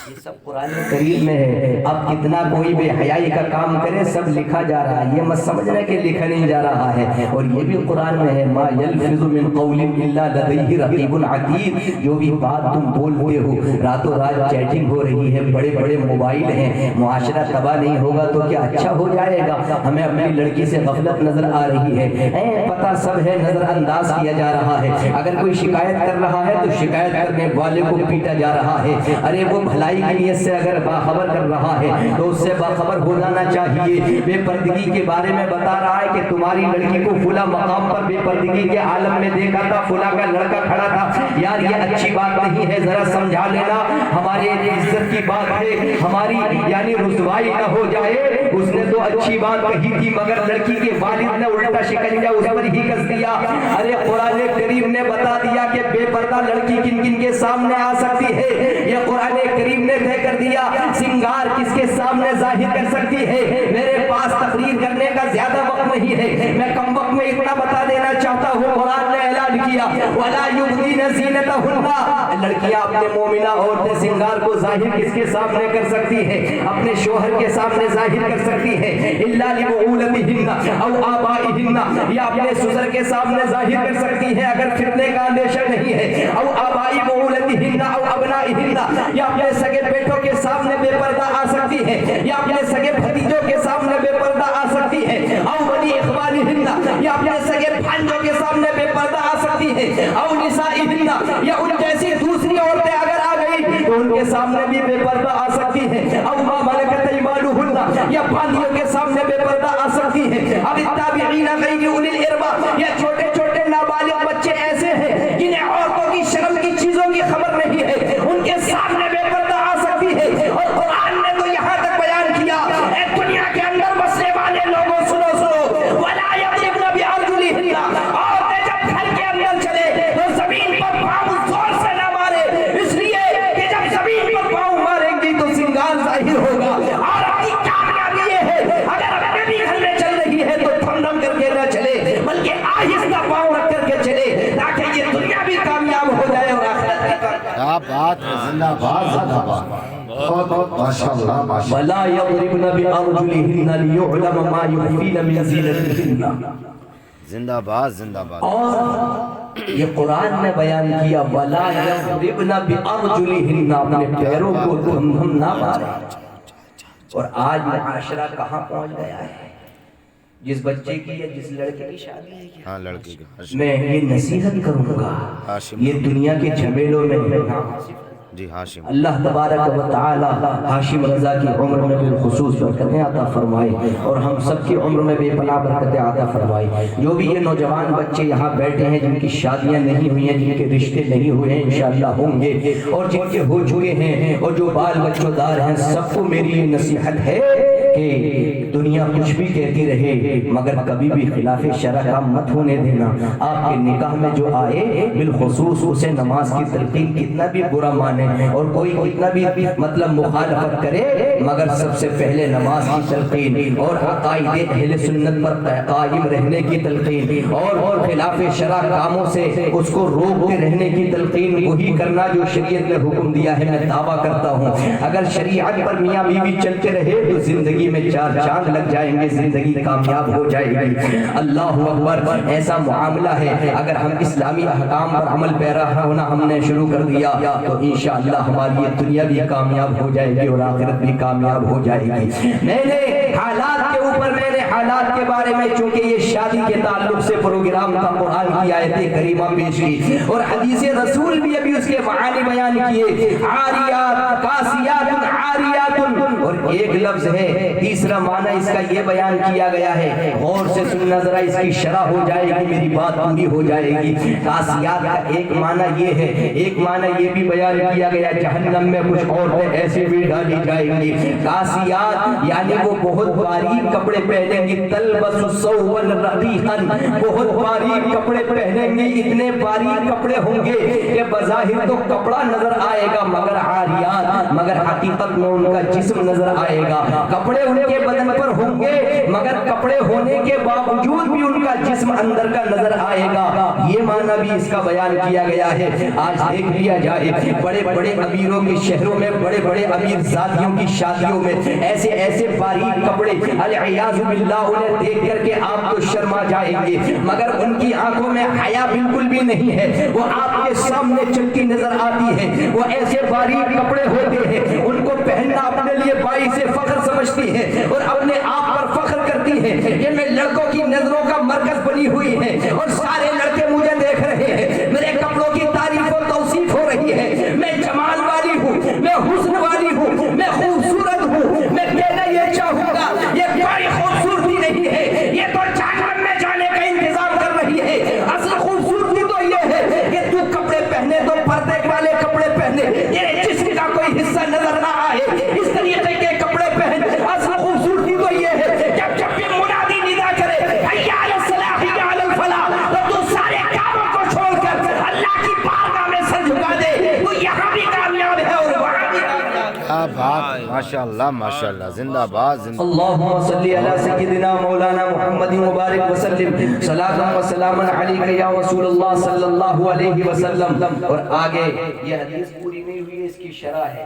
یہ سب قرآن کریم میں ہے۔ اب کتنا کوئی بے حیائی کا کام کرے سب لکھا جا رہا ہے، یہ مت سمجھنا کہ لکھا نہیں جا رہا ہے، اور یہ بھی قرآن میں ہے ما یلفظ من قول الا لدیہ رقیب عتید، جو بھی بات تم بولتے ہو، راتوں رات چیٹنگ ہو رہی ہے، بڑے بڑے موبائل ہیں، معاشرہ تباہ نہیں ہوگا تو کیا اچھا ہو جائے گا؟ ہمیں اپنی لڑکی سے غفلت نظر آ رہی ہے، پتہ سب ہے، نظر انداز کیا جا رہا ہے، اگر کوئی شکایت کر رہا ہے تو شکایت کرنے والے کو پیٹا جا رہا ہے، ارے وہ بھلائی کی نیت سے اگر باخبر کر رہا ہے تو اس سے باخبر ہو جانا چاہیے۔ بے پردگی کے بارے میں بتا رہا ہے کہ تمہاری لڑکی کو فلاں مقام پر بے پردگی کے عالم میں دیکھا تھا، فلاں کا لڑکا کھڑا تھا، یار یہ اچھی بات نہیں ہے، ذرا سمجھا لینا، ہمارے عزت کی بات ہے، ہماری یعنی رسوائی نہ ہو جائے، اس نے تو اچھی بات کہی تھی مگر لڑکی کے والد نے الٹا شکنجہ اس پر ہی کس دیا۔ ارے قرآن کریم نے بتا دیا کہ بے پردہ لڑکی کن کن کے سامنے آ سکتی ہے، یہ قرآن کریم نے طے کر دیا، سنگار کس کے سامنے ظاہر کر سکتی ہے۔ میرے پاس تقریر کرنے کا زیادہ وقت نہیں ہے، میں کم وقت میں اتنا بتا دینا چاہتا ہوں، قرآن نے اعلان کیا وَلَا يُبْدِينَ زِينَتَهُنَّ، لڑکیاں اپنے مومنہ عورتیں سنگار کو ظاہر کس کے سامنے کر سکتی ہے؟ اپنے شوہر کے سامنے ظاہر کر سکتی ہے، إِلَّا لِبُعُولَتِهِنَّ أَوْ آبَائِهِنَّ، یا اپنے سسر کے سامنے ظاہر کر سکتی ہے اگر فتنے کا اندیشہ نہیں ہے، أَوْ آبَاءِ بُعُولَتِهِنَّ أَوْ أَبْنَائِهِنَّ، یا اپنے سگے بیٹوں کے سامنے بے پردہ آ سکتی ہے، یا اپنے سگے بھتیجوں کے سامنے بے پردہ آ سکتی ہے، او بنی اخوانہن، یا اپنے سگے بھانجوں کے سامنے بے پردہ آ سکتی ہے، او نسائہن، یا ان جیسی دوسری عورتیں اگر آ گئی تو ان کے سامنے بھی بے پردہ آ سکتی ہے، او ما ملکت ایمانہن، یا باندیوں کے سامنے بے پردہ آ سکتی ہے، اب التابعین غیر اولی الاربا، یا چھوٹے چھوٹے نابالغ بچے ایسے ہیں جنہیں عورتوں کی شرم کی چیزوں کی خبر نہیں ہے، ان کے سامنے بے پردہ آ سکتی ہے۔ اور قرآن نے تو یہاں تک بیان کیا، اے دنیا کے اندر بسنے والے لوگوں سنو سنو، وَلَا يَضْرِبْنَ بِأَرْجُلِهِنَّ، عورتیں جب گھر کے اندر چلے تو زمین پر پاؤں زور سے نہ مارے، اس لیے کہ جب زمین پر پاؤں ماریں گی تو سنگار ظاہر ہوگا، اور اپنی کامیابی یہ ہے اگر اپنے بھی گھر میں چل رہی ہے تو تھم تھم کر کے نہ چلے بلکہ آہستہ پاؤں رکھ کر کے چلے تاکہ یہ دنیا بھی کامیاب ہو جائے اور آخرت بھی کامیاب۔ کیا بات ہے، زندہ باد زندہ باد، بہت بہت ماشاءاللہ ماشاءاللہ۔ وَلَا يَضْرِبْنَ بِأَرْجُلِهِنَّ لِيُعْلَمَ مَا يُخْفِينَ مِنْ زِينَتِهِنَّ، زندہ باد زندہ باد۔ اور یہ قرآن نے بیان کیا وَلَا يَضْرِبْنَ بِأَرْجُلِهِنَّ، اپنے پیروں کو دھم دھم نہ مارے۔ اور آج معاشرہ کہاں پہنچ گیا ہے؟ جس بچے کی یا جس لڑکے کی شادی ہے، ہاں لڑکی کا، میں یہ نصیحت کروں گا، یہ دنیا کے جھمیلوں میں جی ہاشم، اللہ تبارک و تعالی ہاشم رضا کی عمر میں بالخصوص برکتیں عطا فرمائے، اور ہم سب کی عمر میں بے پناہ برکتیں عطا فرمائے۔ جو بھی یہ نوجوان بچے یہاں بیٹھے ہیں جن کی شادیاں نہیں ہوئی ہیں، جن کے رشتے نہیں ہوئے ہیں، انشاءاللہ ہوں گے، اور جن کے ہو چکے ہیں اور جو بال بچوں دار ہیں، سب کو میری یہ نصیحت ہے کہ دنیا کچھ بھی کہتی رہے مگر کبھی بھی خلاف شرع کا مت ہونے دینا۔ آپ کے نکاح میں جو آئے بالخصوص اسے نماز کی تلقین کتنا بھی برا مانے اور کوئی کتنا بھی مطلب مخالفت کرے، مگر سب سے پہلے نماز کی تلقین اور عقائد اہل سنت پر قائم رہنے کی تلقین اور خلاف شرع کاموں سے اس کو روکتے رہنے کی تلقین، وہی کرنا جو شریعت نے حکم دیا ہے۔ میں دعویٰ کرتا ہوں اگر شریعت پر میاں بیوی چلتے رہے تو زندگی میں چار چاند لگ جائیں گے، زندگی کامیاب ہو جائے گی۔ اللہ اکبر، ایسا معاملہ ہے اگر ہم اسلامی احکام پر عمل پیرا ہونا ہم نے شروع کر دیا تو انشاءاللہ ہماری یہ دنیا بھی کامیاب ہو جائے گی اور آخرت بھی کامیاب ہو جائے گی۔ میں نے حالات کے اوپر حالات کے بارے میں، چونکہ یہ شادی کے تعلق سے پروگرام تھا، قرآن کی آیت کریمہ پیش کی اور حدیث رسول بھی ابھی اس کے معانی بیان کیے، عاریات کاسیات عاریات، اور ایک لفظ ہے تیسرا معنی اس کا یہ بیان کیا گیا ہے، غور سے سننا ذرا، اس کی شرح ہو جائے گی، میری بات پوری ہو جائے گی۔ کاسیات کا ایک معنی یہ ہے، ایک معنی یہ بھی بیان کیا گیا جہنم میں کچھ عورتیں ایسی بھی ڈالی جائیں گی۔ کاسیات یعنی وہ بہت باریک کپڑے پہنیں گی، تلبس ثوبا رقیقا، بہت باریک کپڑے پہنیں گی، اتنے باریک کپڑے ہوں گے کہ بظاہر تو کپڑا نظر آئے گا مگر عاریات، مگر حقیقت میں ان کا جسم نظر آئے گا۔ کپڑے ان کے بدن پر ہوں گے مگر کپڑے ہونے کے باوجود بھی ان کا جسم اندر کا نظر آئے گا۔ یہ معنی بھی اس کا بیان کیا گیا ہے۔ آج دیکھ لیا جائے بڑے بڑے امیروں کے شہروں میں، بڑے بڑے امیر زادیوں کی شادیوں میں ایسے ایسے باریک کپڑے، العیاذ باللہ، انہیں دیکھ کر کے آپ تو شرما جائیں گے مگر ان کی آنکھوں میں حیا بالکل بھی نہیں ہے، وہ آپ کے سامنے چلتی نظر آتی ہے۔ وہ ایسے باریک کپڑے ہوتے ہیں، ان کو پہننا اپنے لیے باعث فخر سمجھتی ہے اور اپنے آپ پر فخر کرتی ہے کہ میں لڑکوں کی نظروں کا مرکز بنی ہوئی ہے اور سارے لڑکے مجھے دیکھ رہے ہیں، میرے کپڑوں کی تعریف و توصیف ہو رہی ہے، میں جمال والی ہوں، میں حسن والی ہوں، میں خوبصورت ہوں۔ میں کہنا یہ چاہوں گا یہ بڑی خوبصورتی نہیں ہے، یہ تو جہنم میں جانے کا انتظام کر رہی ہے۔ اصل خوبصورتی تو یہ ہے کہ تو کپڑے پہنے تو پردے والے کپڑے پہنے، تیرے جسم کا کوئی حصہ نظر نہ آئے، اس طریقے کے کپڑے پہن۔ اصل خوبصورتی تو یہ ہے کہ جب بھی منادی ندا کرے حی علی الصلاح حی علی الفلاح، تو تو سارے کاموں کو چھوڑ کر اللہ کی بارگاہ میں سر جھکا دے، تو یہاں بھی کامیاب ہے اور وہاں بھی کامیاب ہے۔ کیا بات، ماشاءاللہ ماشاءاللہ، زندہ باد زندہ۔ اللہم صلی علی سیدنا مولانا محمد مبارک وسلم، صلاۃ و سلام علیک یا رسول اللہ صلی اللہ علیہ وسلم۔ اور آگے یہ حدیث پوری نہیں ہوئی، اس کی شرح ہے،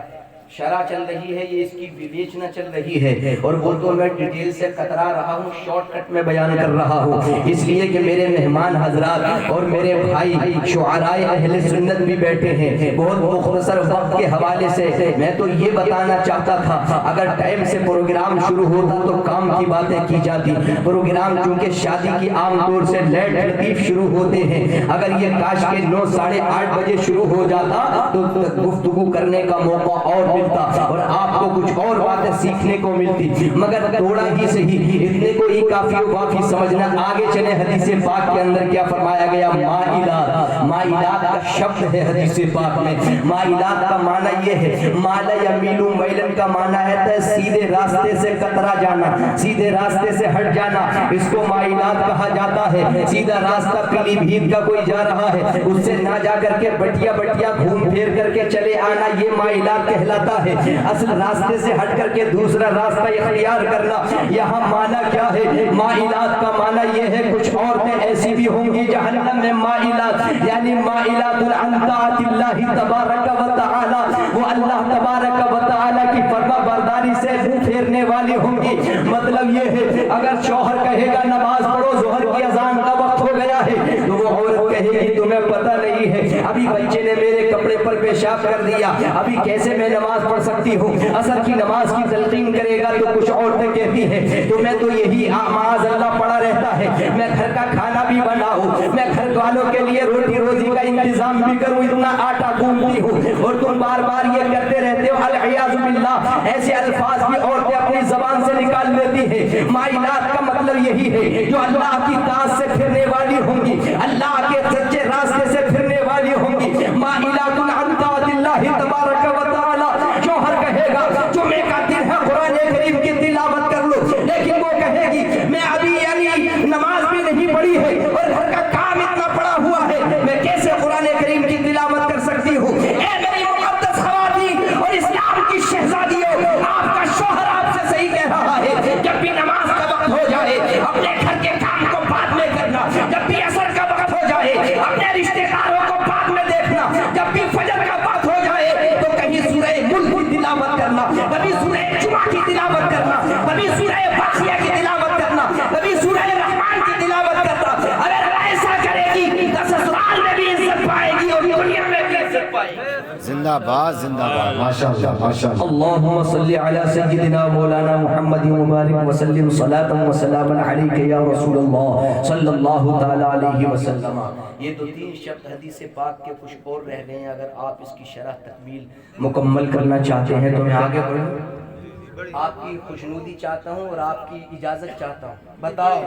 شرح چل رہی ہے، یہ اس کی ویچنا چل رہی ہے، اور وہ تو میں ڈیٹیل سے کترا رہا ہوں، شارٹ کٹ میں بیان کر رہا ہوں، اس لیے کہ میرے مہمان حضرات اور میرے بھائی شعراء اہل سنت بھی بیٹھے ہیں۔ بہت مختصر وقت کے حوالے سے میں تو یہ بتانا چاہتا تھا، اگر ٹائم سے پروگرام شروع ہوتا تو کام کی باتیں کی جاتی، پروگرام چونکہ شادی کی عام طور سے لیٹ لطیف شروع ہوتے ہیں، اگر یہ کاش کے 9 ساڑھے 8 بجے شروع ہو جاتا تو گفتگو کرنے کا موقع اور اور آپ کو کچھ اور باتیں سیکھنے کو ملتی، مگر تھوڑا ہی صحیح، اتنے کو ہی کافی و کافی سمجھنا۔ آگے چلے حدیث پاک کے اندر کیا فرمایا گیا؟ مائلات، مائلات کا شبد ہے حدیث پاک میں۔ مائلات کا معنی یہ ہے، مالا یمیلو میلن کا معنی ہے سیدھے راستے سے کترا جانا، سیدھے راستے سے ہٹ جانا، اس کو مائلات کہا جاتا ہے۔ سیدھا راستہ پیلی بھیت کا کوئی جا رہا ہے، اس سے نہ جا کر کے بٹیا بٹیا گھوم پھیر کر کے چلے آنا، یہ مائلات کہلاتا ہے۔ اصل راستے سے ہٹ کر کے دوسرا راستہ اختیار کرنا، یہاں معنی کیا ہے؟ مائلات کا معنی یہ ہے، کچھ عورتیں ایسی بھی ہوں گی جہنم میں مائلات، یعنی مائلات عن طاعت اللہ تبارک و تعالی، وہ اللہ تبارک و تعالی کی فرما برداری سے منہ پھیرنے والی ہوں گی۔ مطلب یہ ہے اگر شوہر کہے گا نماز پڑھو، ظہر کی اذان کا وقت ہو گیا ہے، تو وہ عورت کہے گی تمہیں پتہ نہیں ہے ابھی بچے نے میرے کپڑے پر پیشاب کر دیا، ابھی کیسے میں نماز پڑھ سکتی ہوں؟ اثر کی نماز کی تلقین کرے گا تو کچھ عورتیں کہتی ہیں تو میں تو یہی معاذ اللہ پڑا رہتا ہے، میں گھر کا کھانا بھی بناؤں، میں گھر والوں کے لیے روٹی روزی کا انتظام بھی کروں، اتنا آٹا گوندتی ہوں، اور تم بار بار یہ کرتے رہتے ہو۔ العیاذ باللہ، ایسے الفاظ بھی عورتیں اپنی زبان سے نکال لیتی ہیں۔ مائلات کا مطلب یہی ہے جو اللہ کی طاعت سے پھرنے والی ہوں گی، اللہ کے سچے راستے سے پھرنے والی ہوں گی۔ مائلات عن طاعت اللہ تبارک و تعالی، شوہر کہے گا جمعے کا دن ہے قرآن کریم کی تلاوت کر لو، لیکن وہ کہے گی میں ابھی یعنی نماز بھی نہیں پڑھی ہے اور گھر کا کام اتنا پڑا ہوا ہے، میں کیسے قرآن کریم کی تلاوت کر سکتی ہوں؟ اے میری مقدس خواتین اور اسلام کی شہزادیوں، آپ کا شوہر آپ سے صحیح کہہ رہا ہے، جب بھی نماز کا وقت ہو جائے اپنے گھر کے کام کو بعد میں کرنا، جب بھی عصر کا وقت ہو جائے اپنے رشتے داروں کو بعد میں دیکھنا، جب بھی فجر کا وقت ہو جائے تو کہیں سورہ ملک کی تلاوت کرنا، کبھی سورہ جمعہ کی تلاوت کرنا، کبھی سورہ واقعہ کی تلاوت کرنا، کبھی سورہ رحمان کی تلاوت کرنا۔ اگر ایسا کرے گی تو سسرال میں بھی عزت پائے گی اور دنیا میں بھی عزت پائے گی۔ زندہ باد زندہ باد، ماشاءاللہ ماشاءاللہ۔ اللہم صلی علی سیدنا مولانا محمد مبارک وسلم، صلاۃ و سلام علیک یا رسول اللہ صلی اللہ تعالی علیہ وسلم۔ یہ تو 3 شبد حدیث پاک کے کچھ اور رہ گئے ہیں، اگر آپ اس کی شرح تکمیل مکمل کرنا چاہتے ہیں تو میں آگے بڑھوں، آپ کی خوشنودی چاہتا ہوں اور آپ کی اجازت چاہتا ہوں۔ بتاؤ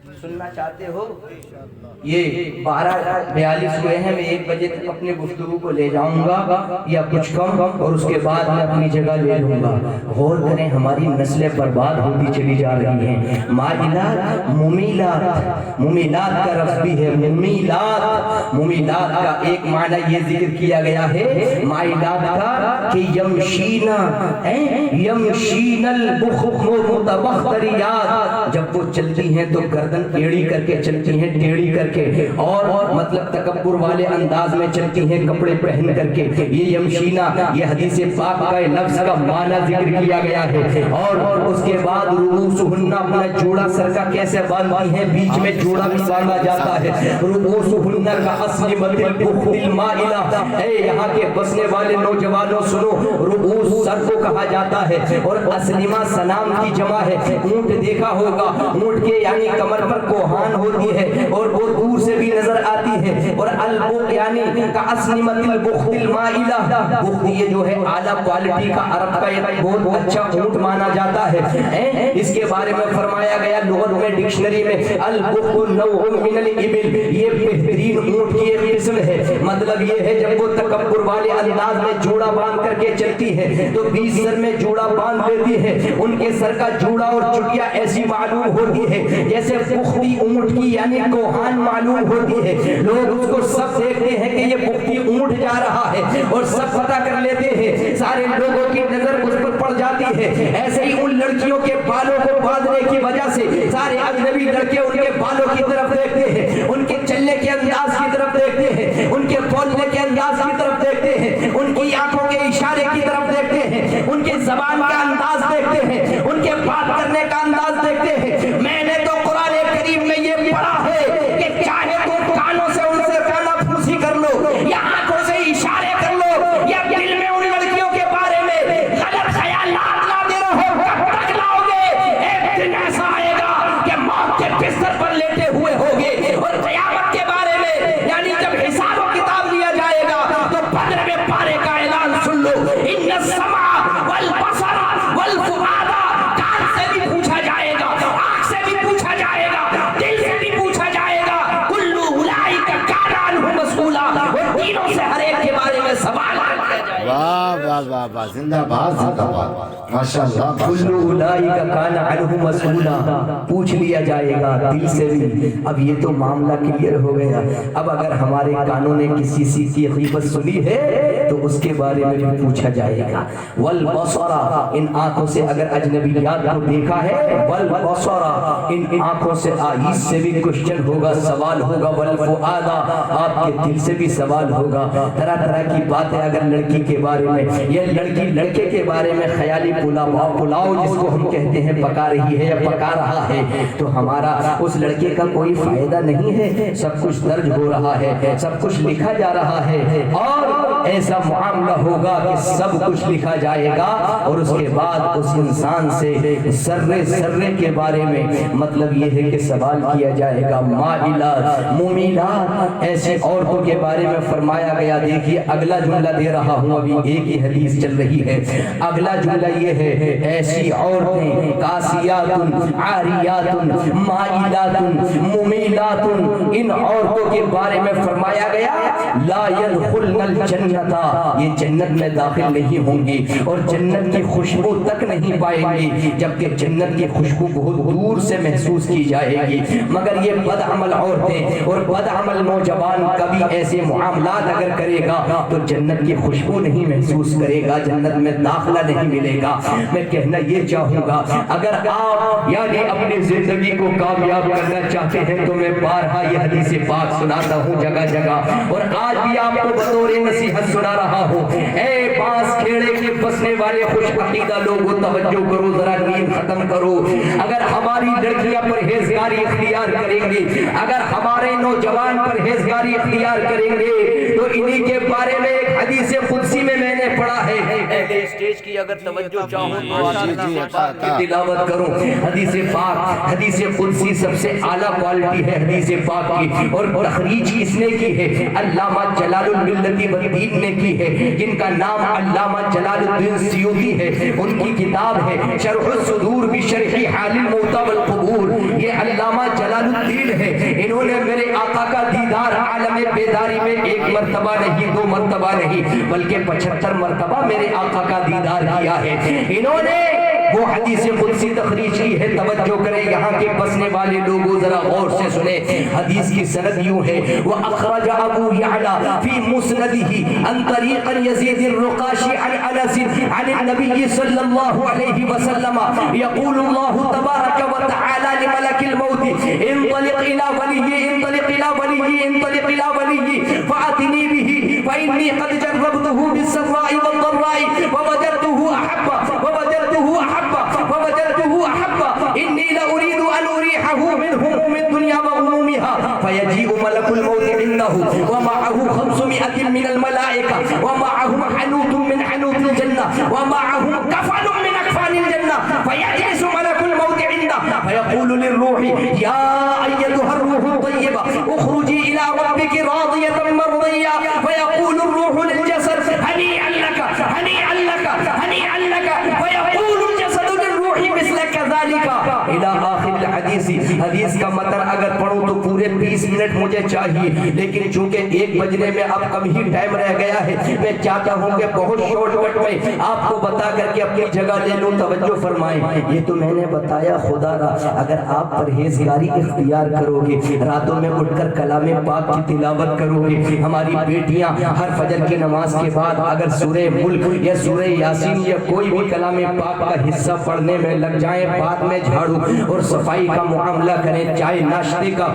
سننا چاہتے ہو؟ یہ 12:42 ہوئے ہیں، میں 1 بجے تک اپنے گفتگو کو لے جاؤں گا یا کچھ کم، اور اس کے بعد میں اپنی جگہ لے لوں گا۔ غور کریں، ہماری نسلیں برباد ہوتی چلی جا رہی ہیں۔ مائلات، ممیلات کا لفظ بھی ہے، ممیلات کا ایک معنی یہ ذکر کیا گیا ہے مائلات کا کہ یمشین المتبختریات، جب وہ چلتی ہیں تو گردن ٹیڑھی کر کے چلتی ہیں، ٹیڑھی کر کے، اور مطلب تکبر والے انداز میں چلتی ہیں کپڑے پہن کر کے۔ یہ یمشینا، یہ حدیث پاک کا لفظ کا معنی ذکر کیا گیا ہے۔ اور اس کے بعد رؤوسہن، اپنا جوڑا سر کا کیسے باندھتی ہیں، بیچ میں جوڑا بھی باندھا جاتا ہے۔ رؤوسہن کا اسلمت البخت المائلہ، اے یہاں کے بسنے والے نوجوانوں سنو، رؤوس سر کو کہا جاتا ہے، اور اسلمہ سنام کی جمع ہے۔ اونٹ دیکھا ہوگا، اونٹ کے یعنی کمر پر کوہان ہوتی ہے اور وہ دور سے بھی نظر آتی ہے۔ اور البخت یعنی کا اسلمت البخت المائلہ، بخت یہ جو ہے اعلیٰ کوالٹی کا عرب کا ایک بہت اچھا اونٹ مانا جاتا ہے۔ اس کے بارے میں فرمایا گیا لغت میں، ڈکشنری میں، البخت نوع من الابل، یہ بہترین اونٹ کی ایک قسم ہے۔ مطلب یہ ہے جب وہ تکبر والے انداز میں جوڑا باندھ کر کے چلتی ہے تو 20 سر میں جوڑا باندھ دیتی ہے، ان کے سر کا جوڑا اور چٹیا ایسی معلوم ہوتی ہے جیسے بختی اونٹ کی یعنی کوہان معلوم ہوتی ہے۔ لوگ اس کو سب دیکھتے ہیں کہ یہ بختی اونٹ جا رہا ہے اور سب پتہ کر لیتے ہیں، سارے لوگوں کی نظر اس پر پڑ جاتی ہے۔ ایسے ہی ان لڑکیوں کے بالوں کو باندھنے کی وجہ سے سارے اجنبی لڑکے ان کے بالوں کی طرف دیکھتے ہیں، ان کے چلنے کے انداز کی طرف دیکھتے ہیں، ان کے بولنے کے انداز کی طرف دیکھتے ہیں، ان کی آنکھوں کے اشارے کی طرف دیکھتے ہیں، ان کے زبان کا انداز دیکھتے ہیں، ان کے بات کرنے کا انداز دیکھتے ہیں۔ میں نے تو قرآن کریم میں یہ پڑھا ہے کہ چاہے تم کانوں سے ان سے کانا پھوسی کر لو یا آنکھوں سے اشارے کر لو یا دل میں ان لڑکیوں کے بارے میں غلط خیالات لاتے رہو، کب تک لاؤ گے؟ ایک دن ایسا آئے گا کہ موت کے بستر پر لیٹے ہوئے ہوگے، اور قیامت کے بارے میں یعنی جب حساب و کتاب لیا جائے گا تو 15ویں پارے کا اعلان سن لو، ان السمع والبصر والفؤاد، کان سے بھی پوچھا جائے گا، آنکھ سے بھی پوچھا جائے گا، دل سے بھی پوچھا جائے گا، کل اولئک کان عنہ مسئولا، اور تینوں سے ہر ایک کے بارے میں سوال کیا جائے گا۔ واہ واہ واہ واہ، زندہ باد زندہ باد، ماشاءاللہ کل اولئک کان عنہ مسئولا، پوچھ لیا جائے گا دل سے بھی۔ اب یہ تو معاملہ کلیئر ہو گیا۔ اب اگر ہمارے کانوں نے کسی کی غیبت سنی ہے تو اس کے بارے میں بھی پوچھا جائے گا۔ والبصر، ان آنکھوں سے اگر اجنبیات کو دیکھا ہے، والبصر، ان آنکھوں سے آئیز سے بھی کوشچن ہوگا، سوال ہوگا۔ والفؤاد، آپ کے دل سے بھی سوال ہوگا۔ طرح طرح کی باتیں اگر لڑکی کے بارے میں یا لڑکی لڑکے کے بارے میں خیالی پلاؤ جس کو ہم کہتے ہیں پکا رہی ہے یا پکا رہا ہے، تو ہمارا اس لڑکے کا کوئی فائدہ نہیں ہے۔ سب کچھ درج ہو رہا ہے، سب کچھ لکھا جا رہا ہے، اور ایسا معاملہ ہوگا کہ سب کچھ لکھا جائے گا، اور اس کے بعد اس انسان سے ذرے ذرے کے بارے میں مطلب یہ ہے کہ سوال کیا جائے گا۔ مائلات، ممیلات، ایسی عورتوں کے بارے میں فرمایا گیا۔ دیکھیے اگلا جملہ دے رہا ہوں، ابھی ایک ہی حدیث چل رہی ہے۔ اگلا جملہ یہ ہے، ایسی عورتیں کاسیات عاریات مائلات ممیلات، ان عورتوں کے بارے میں فرمایا گیا لا يدخلن الجنت، یہ جنت میں داخل نہیں ہوں گی اور جنت کی خوشبو تک نہیں پائیں گی، جبکہ جنت کی خوشبو بہت دور سے محسوس کی جائے گی۔ مگر یہ بدعمل عورتیں اور بدعمل نوجوان کبھی ایسے معاملات اگر کرے گا تو جنت کی خوشبو نہیں محسوس کرے گا، جنت میں داخلہ نہیں ملے گا۔ میں کہنا یہ چاہوں گا، اگر آپ یعنی اپنی زندگی کو کامیاب کرنا چاہتے ہیں تو میں بارہا یہ حدیث پاک سناتا ہوں جگہ جگہ، اور آج بھی آپ کو بطور نصیحت سنا رہا ہوں۔ اے پاس کھیڑے کے بسنے والے خوش عقیدہ لوگوں، توجہ کرو، ذرا نیند ختم کرو۔ اگر ہماری لڑکیاں پرہیزگاری اختیار کریں گے، اگر ہمارے نوجوان پرہیزگاری اختیار کریں گے تو انہی کے بارے میں ایک حدیث قدسی میں نے پڑھا ہے۔ اہل اسٹیج کی اگر توجہ چاہوں تو تلاوت کروں حدیث پاک، حدیث قدسی سب سے اعلیٰ کوالٹی ہے حدیث پاک کی، اور تخریج کس نے کی ہے؟ علامہ جلال الملت والدین نے کی ہے، جن کا نام علامہ جلال الدین سیوطی ہے۔ ان کی کتاب ہے شرح الصدور بشرح حال الموتى والقبور۔ یہ علامہ جلال ہیں انہوں نے میرے آقا کا دیدار عالم بیداری میں ایک مرتبہ نہیں 2 مرتبہ نہیں بلکہ 75 مرتبہ میرے آقا کا دیدار کیا ہے. انہوں نے وہ حدیث قدسی تخریج کی ہے. توجہ کریں یہاں کے بسنے والے لوگوں ذرا غور سے سنیں. حدیث کی سند یوں ہے وَأَخْرَجَ أَبُو يَعْلَى فِي مُسْنَدِهِ عن طريق يزيد الرقاشي عن أنس عن النبي صلى الله عليه وسلم يقول الله تبارك وتعالى لملك الموت انطلق إلى ولي انطلق إلى ولي انطلق إلى ولي فأتني به فإني قد جربته بالسراء والضراء ووجدته أحب إني لأريد أن أريحه من هموم الدنيا وغمومها فيجيء ملك الموت عنده ومعه 500 من الملائكة ومعهم حنوت من حنوت الجنة ومعهم كفن من أكفان الجنة فيجلس ملك الموت عنده فيقول للروح يا أيتها الروح الطيبة اخرجي إلى ربك راضية مرضية فيقول الروح للجسد هنيئا لك هنيئا لك هنيئا لك فيقول الجسد للروح مثل كذلك إلى آخر الحديث. حدیث کا متن اگر پڑھوں تو پورے 20 منٹ مجھے چاہیے لیکن چونکہ 1 بجنے میں اب کم ہی ٹائم رہ گیا ہے میں چاہتا ہوں کہ بہت شارٹ کٹ میں آپ کو بتا کر کے اپنی جگہ لے لوں. توجہ فرمائیں. یہ تو میں نے بتایا خدا را اگر آپ پرہیزگاری اختیار کرو گے راتوں میں اٹھ کر کلام پاک کی تلاوت کرو گے ہماری بیٹیاں ہر فجر کی نماز کے بعد اگر سورہ ملک یا سورہ یاسین یا کوئی بھی کلام پاک کا حصہ پڑھنے میں لگ جائیں بعد میں جھاڑو اور صفائی کا معاملہ کریں چائے ناشتے کا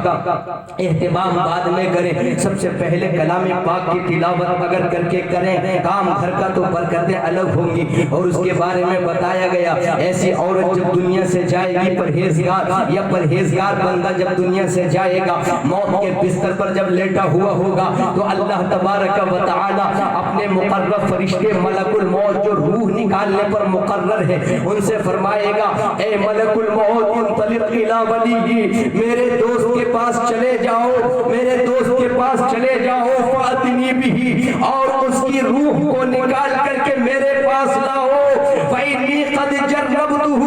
اہتمام بعد میں کریں سب سے پہلے کلام پاک کی تلاوت اگر کر کے کریں کام گھر کا تو برکتیں الگ ہوں گی. اور اس کے بارے میں بتایا گیا ایسی عورت جب دنیا سے جائے گی پرہیزگار یا پرہیزگار بندہ جب دنیا سے جائے گا موت کے بستر پر جب لیٹا ہوا ہوگا تو اللہ تبارک و تعالی اپنے مقرر فرشتے ملک الموت جو روح نکالنے پر مقرر ہے ان سے فرمائے گا اے ملک الموت انطلق الی ولی میرے دوست کے پاس چلے جاؤ میرے دوست کے پاس چلے جاؤ فاتنی بھی اور اس کی روح کو نکال کر کے میرے پاس لاؤ فإنی قد جربته.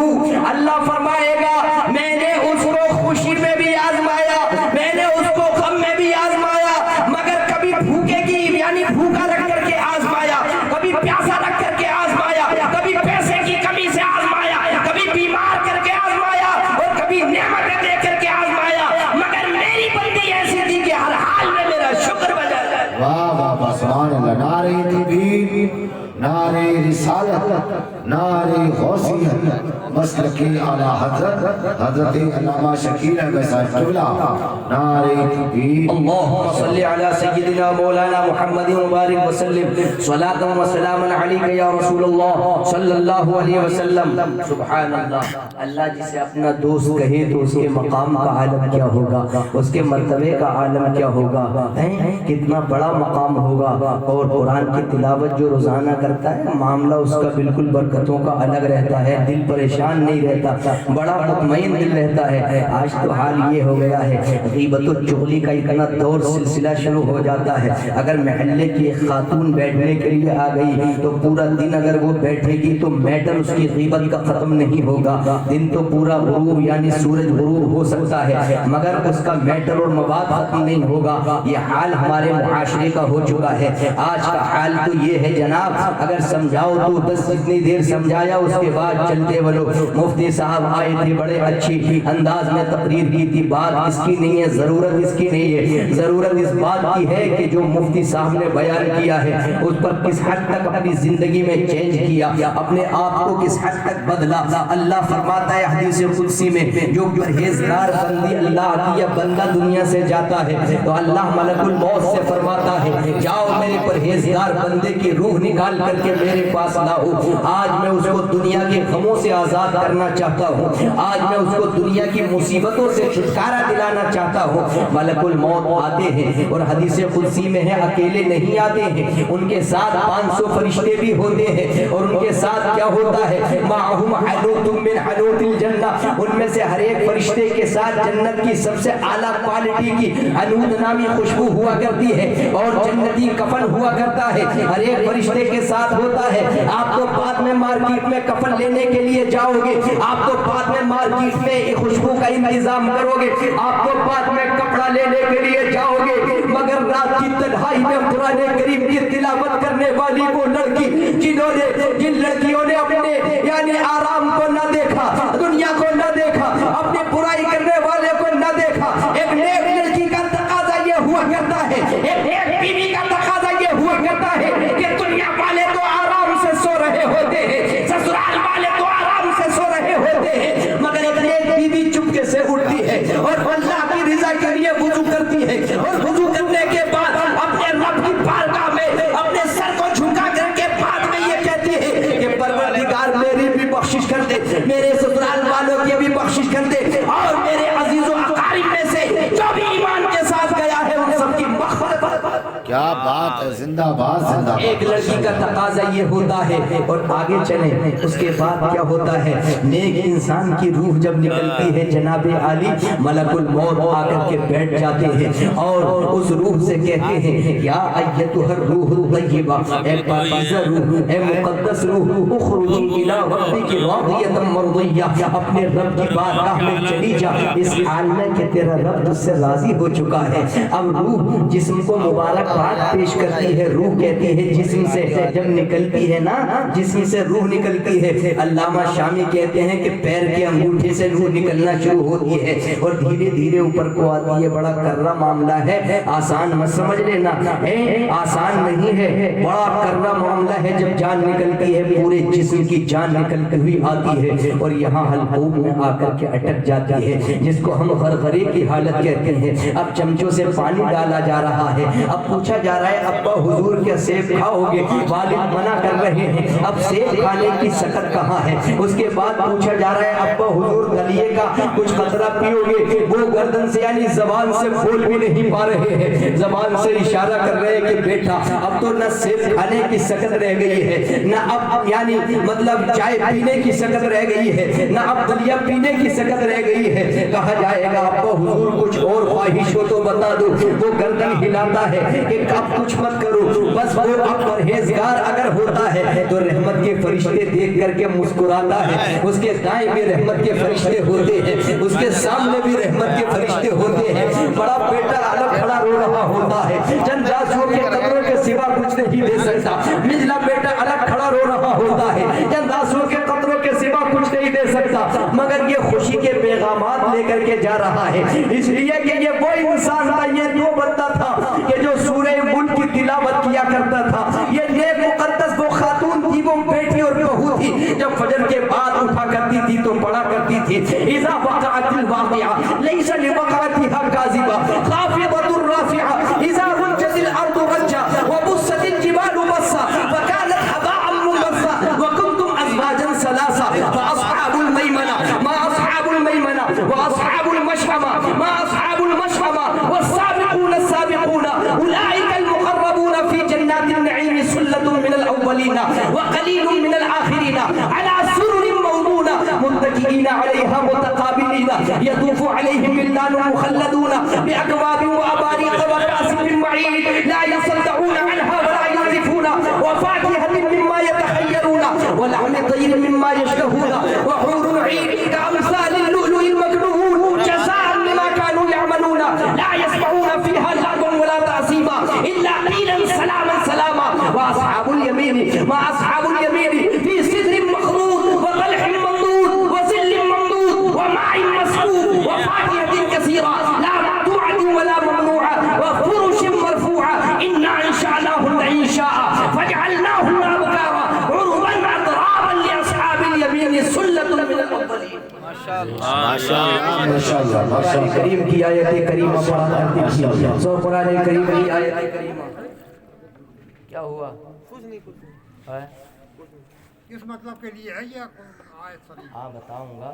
اللہ فرمائے گا میں نے اس کو خوشی میں بھی آزمایا میں نے اس کو غم میں بھی آزمایا مگر کبھی بھوکے کی یعنی بھوکا رکھ کر کے آزمایا کبھی پیاسا رکھ کر کے آزمایا کبھی پیسے کی کمی سے آزمایا کبھی بیمار کر کے آزمایا اور کبھی نعمتیں دے کر کے آزمایا مگر میری بندی ایسی تھی کہ ہر حال میں میرا شکر بجا جائے. واہ واہ سبحان اللہ. نعرہ تکبیر نعرہ رسالت نعرہ غوثیت مسلک اعلی حضرت حضرت علامہ شکیل احمد صاحب قبلہ نعرہ تکبیر. اللهم صل على سيدنا مولانا محمد مبارک وسلم صلاة و سلام علیک یا رسول اللہ صلی اللہ علیہ وسلم. سبحان اللہ. اللہ جسے اپنا دوست کہے تو اس کے مقام کا عالم کیا ہوگا اس کے مرتبے کا عالم کیا ہوگا کتنا بڑا مقام ہوگا. اور قرآن کی تلاوت جو روزانہ کرتا ہے معاملہ اس کا بالکل برکتوں کا الگ رہتا ہے دل پریشان نہیں رہتا بڑا مطمئن دل رہتا ہے. آج تو حال یہ ہو گیا ہے غیبت و چغلی کا اتنا دور سلسلہ شروع ہو جاتا ہے. اگر محلے کی ایک خاتون بیٹھنے کے لیے آ گئی تو پورا دن اگر وہ بیٹھے گی تو میٹر اس کی غیبت کا ختم نہیں ہوگا. دن تو پورا غروب یعنی سورج غروب ہو سکتا ہے مگر اس کا میٹر اور مواد ختم نہیں ہوگا. یہ حال ہمارے معاشرے کا ہو چکا ہے. آج کا حال تو یہ ہے جناب اگر سمجھاؤ تو 10 جتنی دیر سمجھایا اس کے بعد چلتے بولو. مفتی صاحب آئے تھے بڑے اچھی انداز میں تقریر کی تھی بات اس کی نہیں ہے ضرورت اس کی نہیں ہے ضرورت اس بات کی ہے کہ جو مفتی صاحب نے بیان کیا ہے اس پر کس حد تک اپنی زندگی میں چینج کیا اپنے آپ کو کس حد تک بدلا. اللہ فرماتا ہے حدیث قدسی میں جو پرہیزگار بندی اللہ کی یا بندہ دنیا سے جاتا ہے تو اللہ ملک الموت سے فرماتا ہے جاؤ میرے پرہیزگار بندے کی روح نکال کر کے میرے پاس لاؤ. آج میں اس کو دنیا کے غموں سے آزاد کرنا چاہتا ہوں آج میں اس کو دنیا کی مصیبتوں سے چھٹکارا دلانا چاہتا ہوں. ملک الموت آتے ہیں اور حدیث قدسی میں ہے اکیلے نہیں آتے ہیں ان کے ساتھ 500 فرشتے بھی ہوتے ہیں اور ان کے ساتھ کیا ہوتا ہے معہم حنوت من حنوت الجنہ ان میں سے ہر ایک فرشتے کے ساتھ جنت کی سب سے اعلیٰ کوالٹی کی حنوت نامی خوشبو ہوا کرتی ہے اور جنتی کفن ہوا کرتا ہے ہر ایک فرشتے کے ساتھ ہوتا ہے. آپ کو بعد میں مارکیٹ میں کفن لینے کے لیے جاؤ گے، آپ تو بعد میں مارکیٹ میں خوشبو کا انتظام کرو گے، آپ تو بعد میں کپڑا لینے کے لیے جاؤ گے، مگر رات کی تنہائی میں قرآن کریم کی تلاوت کرنے والی وہ لڑکی جن لڑکیوں نے اپنے یعنی آرام کو نہ دیکھا، دنیا کو نہ دیکھا، اپنی برائی کرنے والے کو نہ دیکھا، ایک نیک لڑکی کا تقاضا یہ ہوا کرتا ہے، ایک نیک بیوی کا تقاضا یہ ہوا کرتا ہے کہ دنیا والے تو آرام سے سو رہے ہوتے ہیں، سسرال والے تو آرام سے سو رہے ہوتے ہیں، مگر ایک نیک بیوی چپکے سے اٹھتی ہے اور اللہ کی رضا کے لیے وضو کرتی ہے، اور وضو کرنے کے بعد اپنے رب کی بارگاہ میں اپنے سر کو جھکا کر کے بعد میں یہ کہتی ہے کہ پروردگار میری بھی بخشش کر دے، میرے سسرال والوں کی بھی بخشش کر دے، اور میرے عزیز و اقارب میں سے جو بھی ایمان کے ساتھ گیا ہے ان سب کی مغفرت۔ کیا بات ہے، زندہ باد زندہ باد۔ ایک لڑکی کا تقاضا یہ ہوتا ہے، اور آگے چلیں اس کے بعد کیا ہوتا ہے، نیک انسان کی روح جب نکلتی ہے جناب عالی ملک الموت آ کر کے بیٹھ جاتے ہیں اور اس روح سے کہتے ہیں یا ایتھا الروح الطیبہ، اے پاکیزہ روح، اے مقدس روح، اخرجی الی ربک راضیۃ مرضیہ، اپنے رب کی بارگاہ میں چلی جا، اس حال میں کہ تیرا رب تجھ سے راضی ہو چکا ہے۔ اب روح جسم کو مبارکباد پیش کرتی ہے، روح کہتی ہے جسم سے جب نکلتی ہے نا، جسم سے روح نکلتی ہے، علامہ شامی کہتے ہیں کہ پیر کے انگوٹھے سے روح نکلنا شروع ہوتی ہے اور دھیرے دھیرے اوپر کو آتی ہے۔ بڑا کرا معاملہ ہے، آسان مت سمجھ لینا، آسان نہیں ہے، بڑا کرا معاملہ ہے۔ جب جان نکلتی ہے پورے جسم کی جان نکلتی ہوئی آتی ہے اور یہاں حلقوم میں آ کر کے اٹک جاتی ہے، جس کو ہم غرغرے کی حالت کہتے ہیں۔ اب چمچوں سے پانی ڈالا جا رہا ہے، اب پوچھا جا رہا ہے ابا حضور کیا سیب کھاؤ گے، والد منع کر رہے ہیں، اب سیب کھانے کی سکت کہاں ہے؟ اس کے بعد پوچھا جا رہا ہے ابا حضور دلیے کا کچھ قطرہ پیو گے، وہ گردن سے یعنی زبان سے بول بھی نہیں پا رہے ہیں، زبان سے اشارہ کر رہے ہیں کہ بیٹا اب تو نہ سیب کھانے کی سکت رہ گئی ہے، نہ اب یعنی مطلب چائے پینے کی سکت رہ گئی ہے، نہ اب دلیا پینے کی سکت رہ گئی ہے۔ کہا جائے گا ابا حضور کچھ اور خواہش ہو تو بتا دو، وہ گردن ہلاتا ہے کہ اب کچھ مت کرو، بس وہ اب پرہیزگار اگر ہوتا ہے تو رحمت کے فرشتے دیکھ کر کے مسکراتا ہے، اس کے دائیں بھی رحمت کے فرشتے ہوتے ہیں، اس کے سامنے بھی رحمت کے فرشتے ہوتے ہیں۔ بڑا بیٹا الگ کھڑا رو رہا ہوتا ہے، چند آنسوؤں کے قطروں کے سوا کچھ نہیں دے سکتا، نچلا بیٹا الگ کھڑا رو رہا ہوتا ہے، چند آنسوؤں کے قطروں کے سوا کچھ نہیں دے سکتا، مگر یہ خوشی کے پیغامات لے کر کے جا رہا ہے، اس لیے کہ یہ وہ انسان تھا، یہ وہ بندہ تھا کہ جو سورہ ملک کی تلاوت کیا کرتا تھا، یہ نیک مقدس وہ خاتون تھی، وہ بیٹی اور بہو تھی، جب فجر کے بعد اٹھا کرتی تھی تو پڑھا کرتی تھی اذا وقعت الواقعہ لیس لوقعتها کاذبہ خافضۃ رافعہ اذا رجت الارض رجا وبست الجبال بسا فكانت هباء منبثا وكنتم ازواجا ثلاثا فاصحاب المیمنہ ما اصحاب المیمنہ واصحاب المشأمہ ما اصحاب المشأمہ والسابقون السابقون اولئک المقربون فی جنات النعیم ثلۃ من الاولین وقلیل من الآخرین علی سرر موضونہ متکئین علیہا متقابلین یطوف علیہم ولدان مخلدون بأکواب وأباریق وکأس من معین لا یصدعون عنها ولا ينزفون وفاکہۃ مما یتخیرون ولحم طیر مما یشتہون وحور عین کأمثال اللؤلؤ المکنون جزاء بما كانوا يعملون لا يسمعون فيها لغوا ولا تأثيما إلا قيلا سلاما سلاما وأصحاب اليمين ما أصحاب اليمين في سدر مخضود وطلح منضود وظل ممدود وماء مسكوب وفاكهة كثيرة لا مقطوعة ولا ممنوعة وفرش مرفوعة إنا أنشأناهن إنشاء فجعلناهن أبكارا عربا أترابا لأصحاب اليمين ثلة من الأولين۔ ماشاءاللہ ماشاءاللہ قرآن ماشاءاللہ۔ کریم کی آیت کریمہ پڑھا کرتی تھی، سو قرآن کریم کی آیت کریمہ کیا ہوا؟ کس مطلب کے لیے ہے یہ آیت صریح؟ ہاں بتاؤں گا۔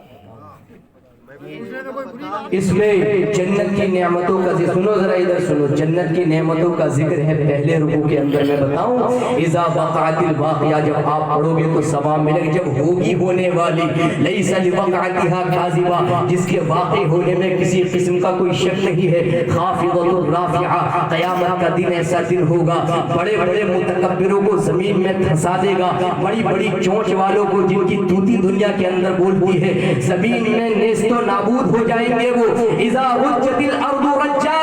اس میں جنت کی نعمتوں کا ذکر، سنو ذرا ادھر سنو، جنت کی نعمتوں کا ذکر ہے پہلے رکوع کے اندر۔ میں بتاؤں اذا وقعت الواقعہ، جب آپ پڑھو گے تو ثواب ملے گا، جب ہوگی ہونے والی لیس لوقعتها کاذبہ، جس کے واقع ہونے میں کسی قسم کا کوئی شک نہیں ہے، خافضۃ الرافعہ، قیامت کا دن ایسا دن ہوگا بڑے بڑے متکبروں کو زمین میں دھسا دے گا، بڑی بڑی چونچ والوں کو جن کی توتی دنیا کے اندر بولتی ہے زمین میں نیست و نابود ہو جائیں گے وہ اذا رجت الارض رجا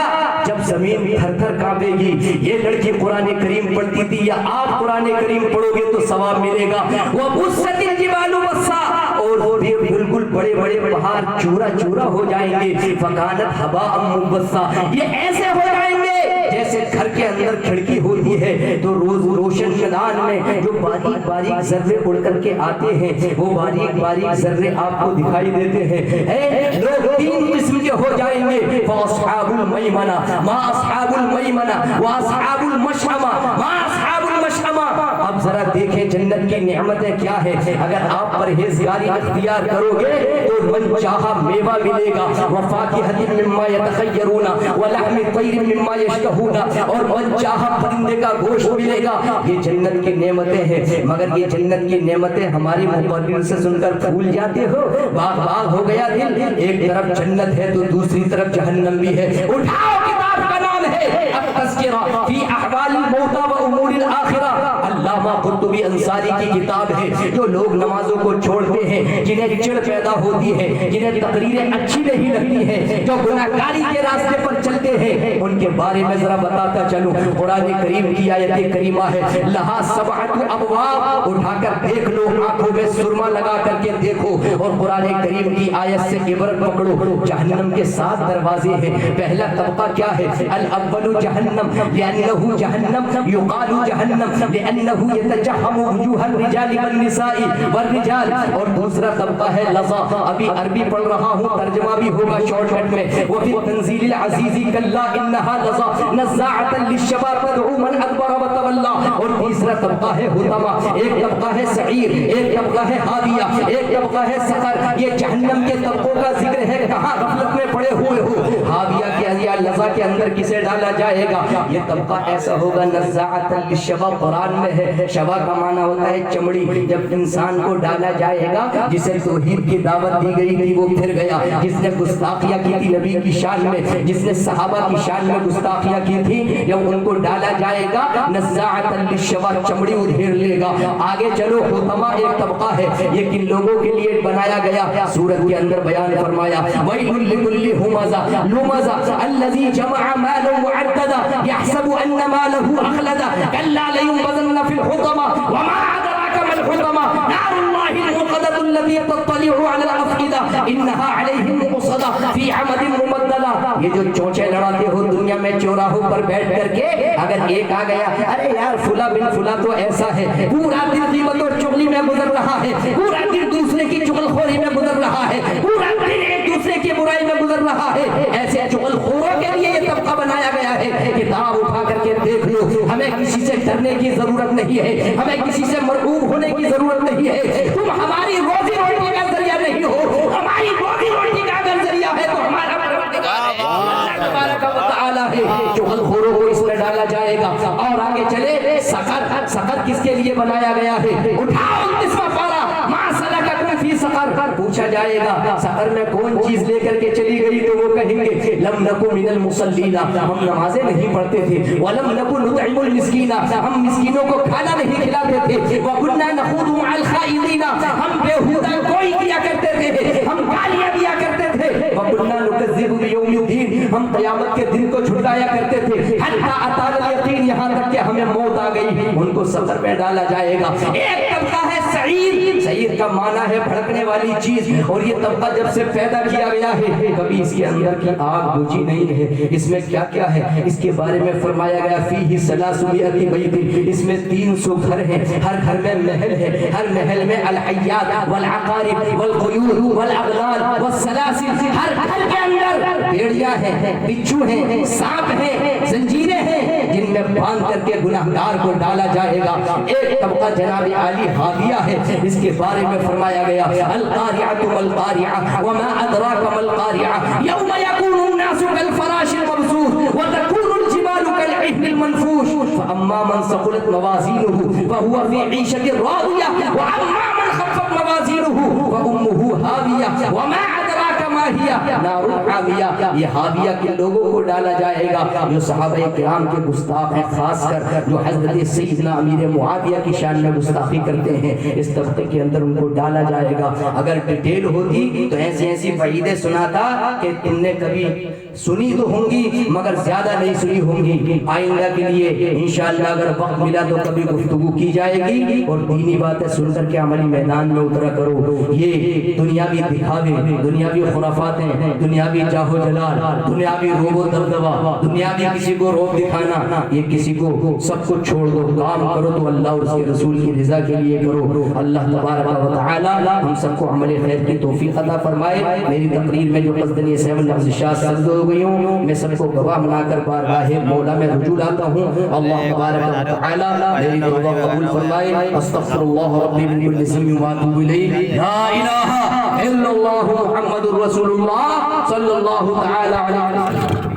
جب زمین تھر تھر کانپے گی. یہ لڑکی قرآن کریم پڑھتی تھی یا آپ قرآن کریم پڑھو گے تو ثواب ملے گا. وبست الجبال بسا اور بالکل بڑے بڑے پہاڑ چورا چورا ہو جائیں گے. فکانت ہباء منبثا یہ ایسے ہو جائیں گے جیسے گھر کے اندر کھڑکی ہوتی ہے تو روز روشن میدان میں جو باریک باریک ذرے اڑ کر کے آتے ہیں وہ باریک باریک ذرے آپ کو دکھائی دیتے ہیں. لوگ تین قسم کے ہو جائیں گے. فاصحاب المیمنہ ما اصحاب المیمنہ واصحاب المشأمہ ما اصحاب المشأمہ. اب ذرا دیکھیں جنت کی نعمتیں کیا ہے. اگر آپ پرہیزگاری اختیار کرو گے تو من چاہا میوہ ملے گا. وفاکہۃ مما یتخیرون ولحم طیر مما یشتہون اور من چاہا پرندے کا گوشت ملے گا. یہ جنت کی نعمتیں ہیں مگر یہ جنت کی نعمتیں ہماری مقابل سے سن کر بھول جاتے ہو. باغ باغ ہو گیا دل. ایک طرف جنت ہے تو دوسری طرف جہنم بھی ہے. اٹھاؤ کتاب کا نام ہے التذکرہ فی احوال الموتى و امور الاخرہ. علامہ قرطبی انصاری کی کتاب ہے. جو لوگ نمازوں کو چھوڑتے ہیں جنہیں چڑ پیدا ہوتی ہے جنہیں تقریریں اچھی نہیں لگتی ہیں جو گناہگاری کے راستے پر چلتے ہیں ان کے بارے میں ذرا بتاتا چلوں. قرآن کریم کی آیت کریمہ ہے لہا سبعۃ ابواب. اٹھا کر دیکھ لو آنکھوں میں سرما لگا کر کے دیکھو اور قرآن کریم کی آیت سے عبرت پکڑو. جہنم کے 7 دروازے ہیں. پہلا طبقہ کیا ہے؟ الاول جہنم لأنه جہنم یقال جہنم لأنه يتجهم وجوه الرجال والنساء والرجال. اور دوسرا طبقہ ہے لظى. ابھی عربی پڑھ رہا ہوں ترجمہ بھی ہوگا شارٹ کٹ میں. وفي التنزيل العزيز كلا انها لظى نزاعة للشوى تدعو من ادبر وتولى. اور تیسرا طبقہ ہے حطمہ. ایک طبقہ ہے سعیر ایک طبقہ ہے حاویہ ایک طبقہ ہے سقر. یہ جہنم کے طبقوں کا ذکر ہے. کہاں غفلت میں پڑے ہوئے ہو. حاویہ کے یا لظى کے اندر کسے ڈالا جائے گا؟ یہ طبقہ ایسا ہوگا نزاعة للشوى. قرآن میں ہے شوا کا معنی ہوتا ہے چمڑی. جب انسان کو ڈالا جائے گا جسے توحید کی دعوت دی گئی تھی وہ پھر گیا. جس نے گستاخیاں کی تھی نبی کی شان میں جس نے صحابہ کی شان میں گستاخیاں کی تھی جب ان کو ڈالا جائے گا نزاعة للشوى چمڑی ادھیر لے گا. آگے چلو حطمہ ایک طبقہ ہے. یہ کن لوگوں کے لیے بنایا گیا؟ سورت کے اندر بیان فرمایا وَيْلٌ لِكُلِّ هُمَزَةٍ لُمَزَةٍ الَّذِي جَمَعَ مَالًا وَعَدَّدَهُ يَحْسَبُ أَنَّ مَالَهُ أَخْلَدَهُ كَلَّا لَيُنبَذَنَّ فِي الْحُطَمَةِ وَمَا أَدْرَاكَ مَا الْحُطَمَةُ نَارُ اللَّهِ الْمُوقَدَةُ الَّتِي تَطَّلِعُ عَلَى الْأَفْئِدَةِ إِنَّهَا عَلَيْهِم مُّؤْصَدَةٌ فِي عَمَدٍ مُّمَدَّدَةٍ. یہ جو چونچے لڑاتے ہو دنیا میں چوراہوں پر بیٹھ کر کے اگر ایک آ گیا ارے یار فلاں بن فلاں تو ایسا ہے پورا دن غیبت اور چغلی میں گزر رہا ہے پورا دن دوسرے کی چغل خوری میں گزر رہا ہے پورا دن ایک دوسرے کی برائی میں گزر رہا ہے. ایسے چغل خوروں کے لیے یہ طبقہ بنایا گیا ہے. کتاب اٹھا کر کے دیکھ لو. ہمیں کسی سے ڈرنے کی ضرورت نہیں ہے. ہمیں کسی سے مرعوب ہونے کی ضرورت نہیں ہے. تم ہماری روزی روٹی کا ذریعہ نہیں ہو. ہماری روزی روٹی کا اگر ذریعہ ہے تو ہمارا چغل خوروں کو اس میں ڈالا جائے گا. اور آگے چلے سقر. سقر کس کے لیے بنایا گیا ہے؟ اٹھاؤ 29واں پارہ ما سلککم فی سقر. پوچھا جائے گا سقر میں کون چیز لے کر کے چلی گئی تو وہ کہیں گے لم نکو من المصلین. ہم نمازیں نہیں پڑھتے تھے. ولم نکو نطعم المسکین. ہم مسکینوں کو کھانا نہیں کھلاتے تھے. وکنا نخوض مع الخائضین. ہم بیہودہ کوئی کیا کرتے تھے. ہم گالیاں دیا کرتے تھے. وکنا نکذب بیوم الدین. ہم قیامت کے دن کو جھٹلایا کرتے تھے. حتی اتانا الیقین. یہاں تک کہ ہمیں موت آ گئی. ان کو سقر میں ڈالا جائے گا. ایک طبقہ ہے سعیر. سعیر کا معنی ہے بھڑکنے والی چیز. اور یہ طبقہ جب سے پیدا کیا گیا ہے کبھی اس کے اندر کی آگ بجھی نہیں ہے. اس میں کیا کیا ہے اس کے بارے میں فرمایا گیا فیہ 300 بیت. اس میں 300 گھر ہیں. ہر گھر میں محل ہے. ہر محل میں الحیات والعقارب والقیود والاغلال والسلاسل. ہر گھر کے اندر بھیڑیا ہے بچھو ہیں سانپ ہیں زنجیریں ہیں جن میں باندھ کر کے گناہگار کو ڈالا جائے گا. ایک طبقہ جناب عالی حاویہ ہے. اس کے بارے میں فرمایا گیا القارعۃ والقارعہ وما ادراک ما القارعہ یوم یکون الناس کالفراش المبثوث وتکون الجبال کالعہن المنفوش فاما من ثقلت موازینہ فهو فی عیشۃ راضیہ واما من خفت موازینہ فامہ ہاویہ وما ادراک ما ما ہی نار حاویہ، یہ حاویہ کے لوگوں کو ڈالا جائے گا جو صحابہ کرام کے گستاخ ہیں، خاص کر جو حضرت سیدنا امیر معاویہ کی شان میں گستاخی کرتے ہیں، اس طبقے کے اندر ان کو ڈالا جائے گا۔ اگر ڈیٹیل ہوتی تو ایسی ایسی وعیدیں سناتا کہ تم نے کبھی سنی تو ہوں گی مگر زیادہ نہیں سنی ہوں گی۔ آئندہ کے لیے انشاءاللہ اگر وقت ملا تو کبھی گفتگو کی جائے گی، اور دینی باتیں سن کر کے عملی میدان میں اترا کرو۔ یہ دنیاوی دکھاوے، دنیاوی خرافاتیں، دنیاوی جاہ و جلال، دنیاوی روب و دبدبہ، دنیاوی کسی کو روب دکھانا، یہ کسی کو سب کو چھوڑ دو، کام کرو تو اللہ اور اس کے رسول کی رضا کے لیے کرو۔ اللہ تبارک و تعالی ہم سب کو عمل خیر کی توفیق عطا فرمائے۔ میری تقریر میں جو قصدنی سیون لفظات سرد ہو گئی ہوں، میں سب کو گواہ بنا کر بارگاہ مولا میں رجوع لاتا ہوں۔ اللہ تبارک و تعالی میری توبہ قبول فرمائے۔ استغفر اللہ ربی من کل ذنب واتوب الیہ، لا الہ الا اللہ محمد رسول اللہ صلی اللہ تعالی علیہ وسلم۔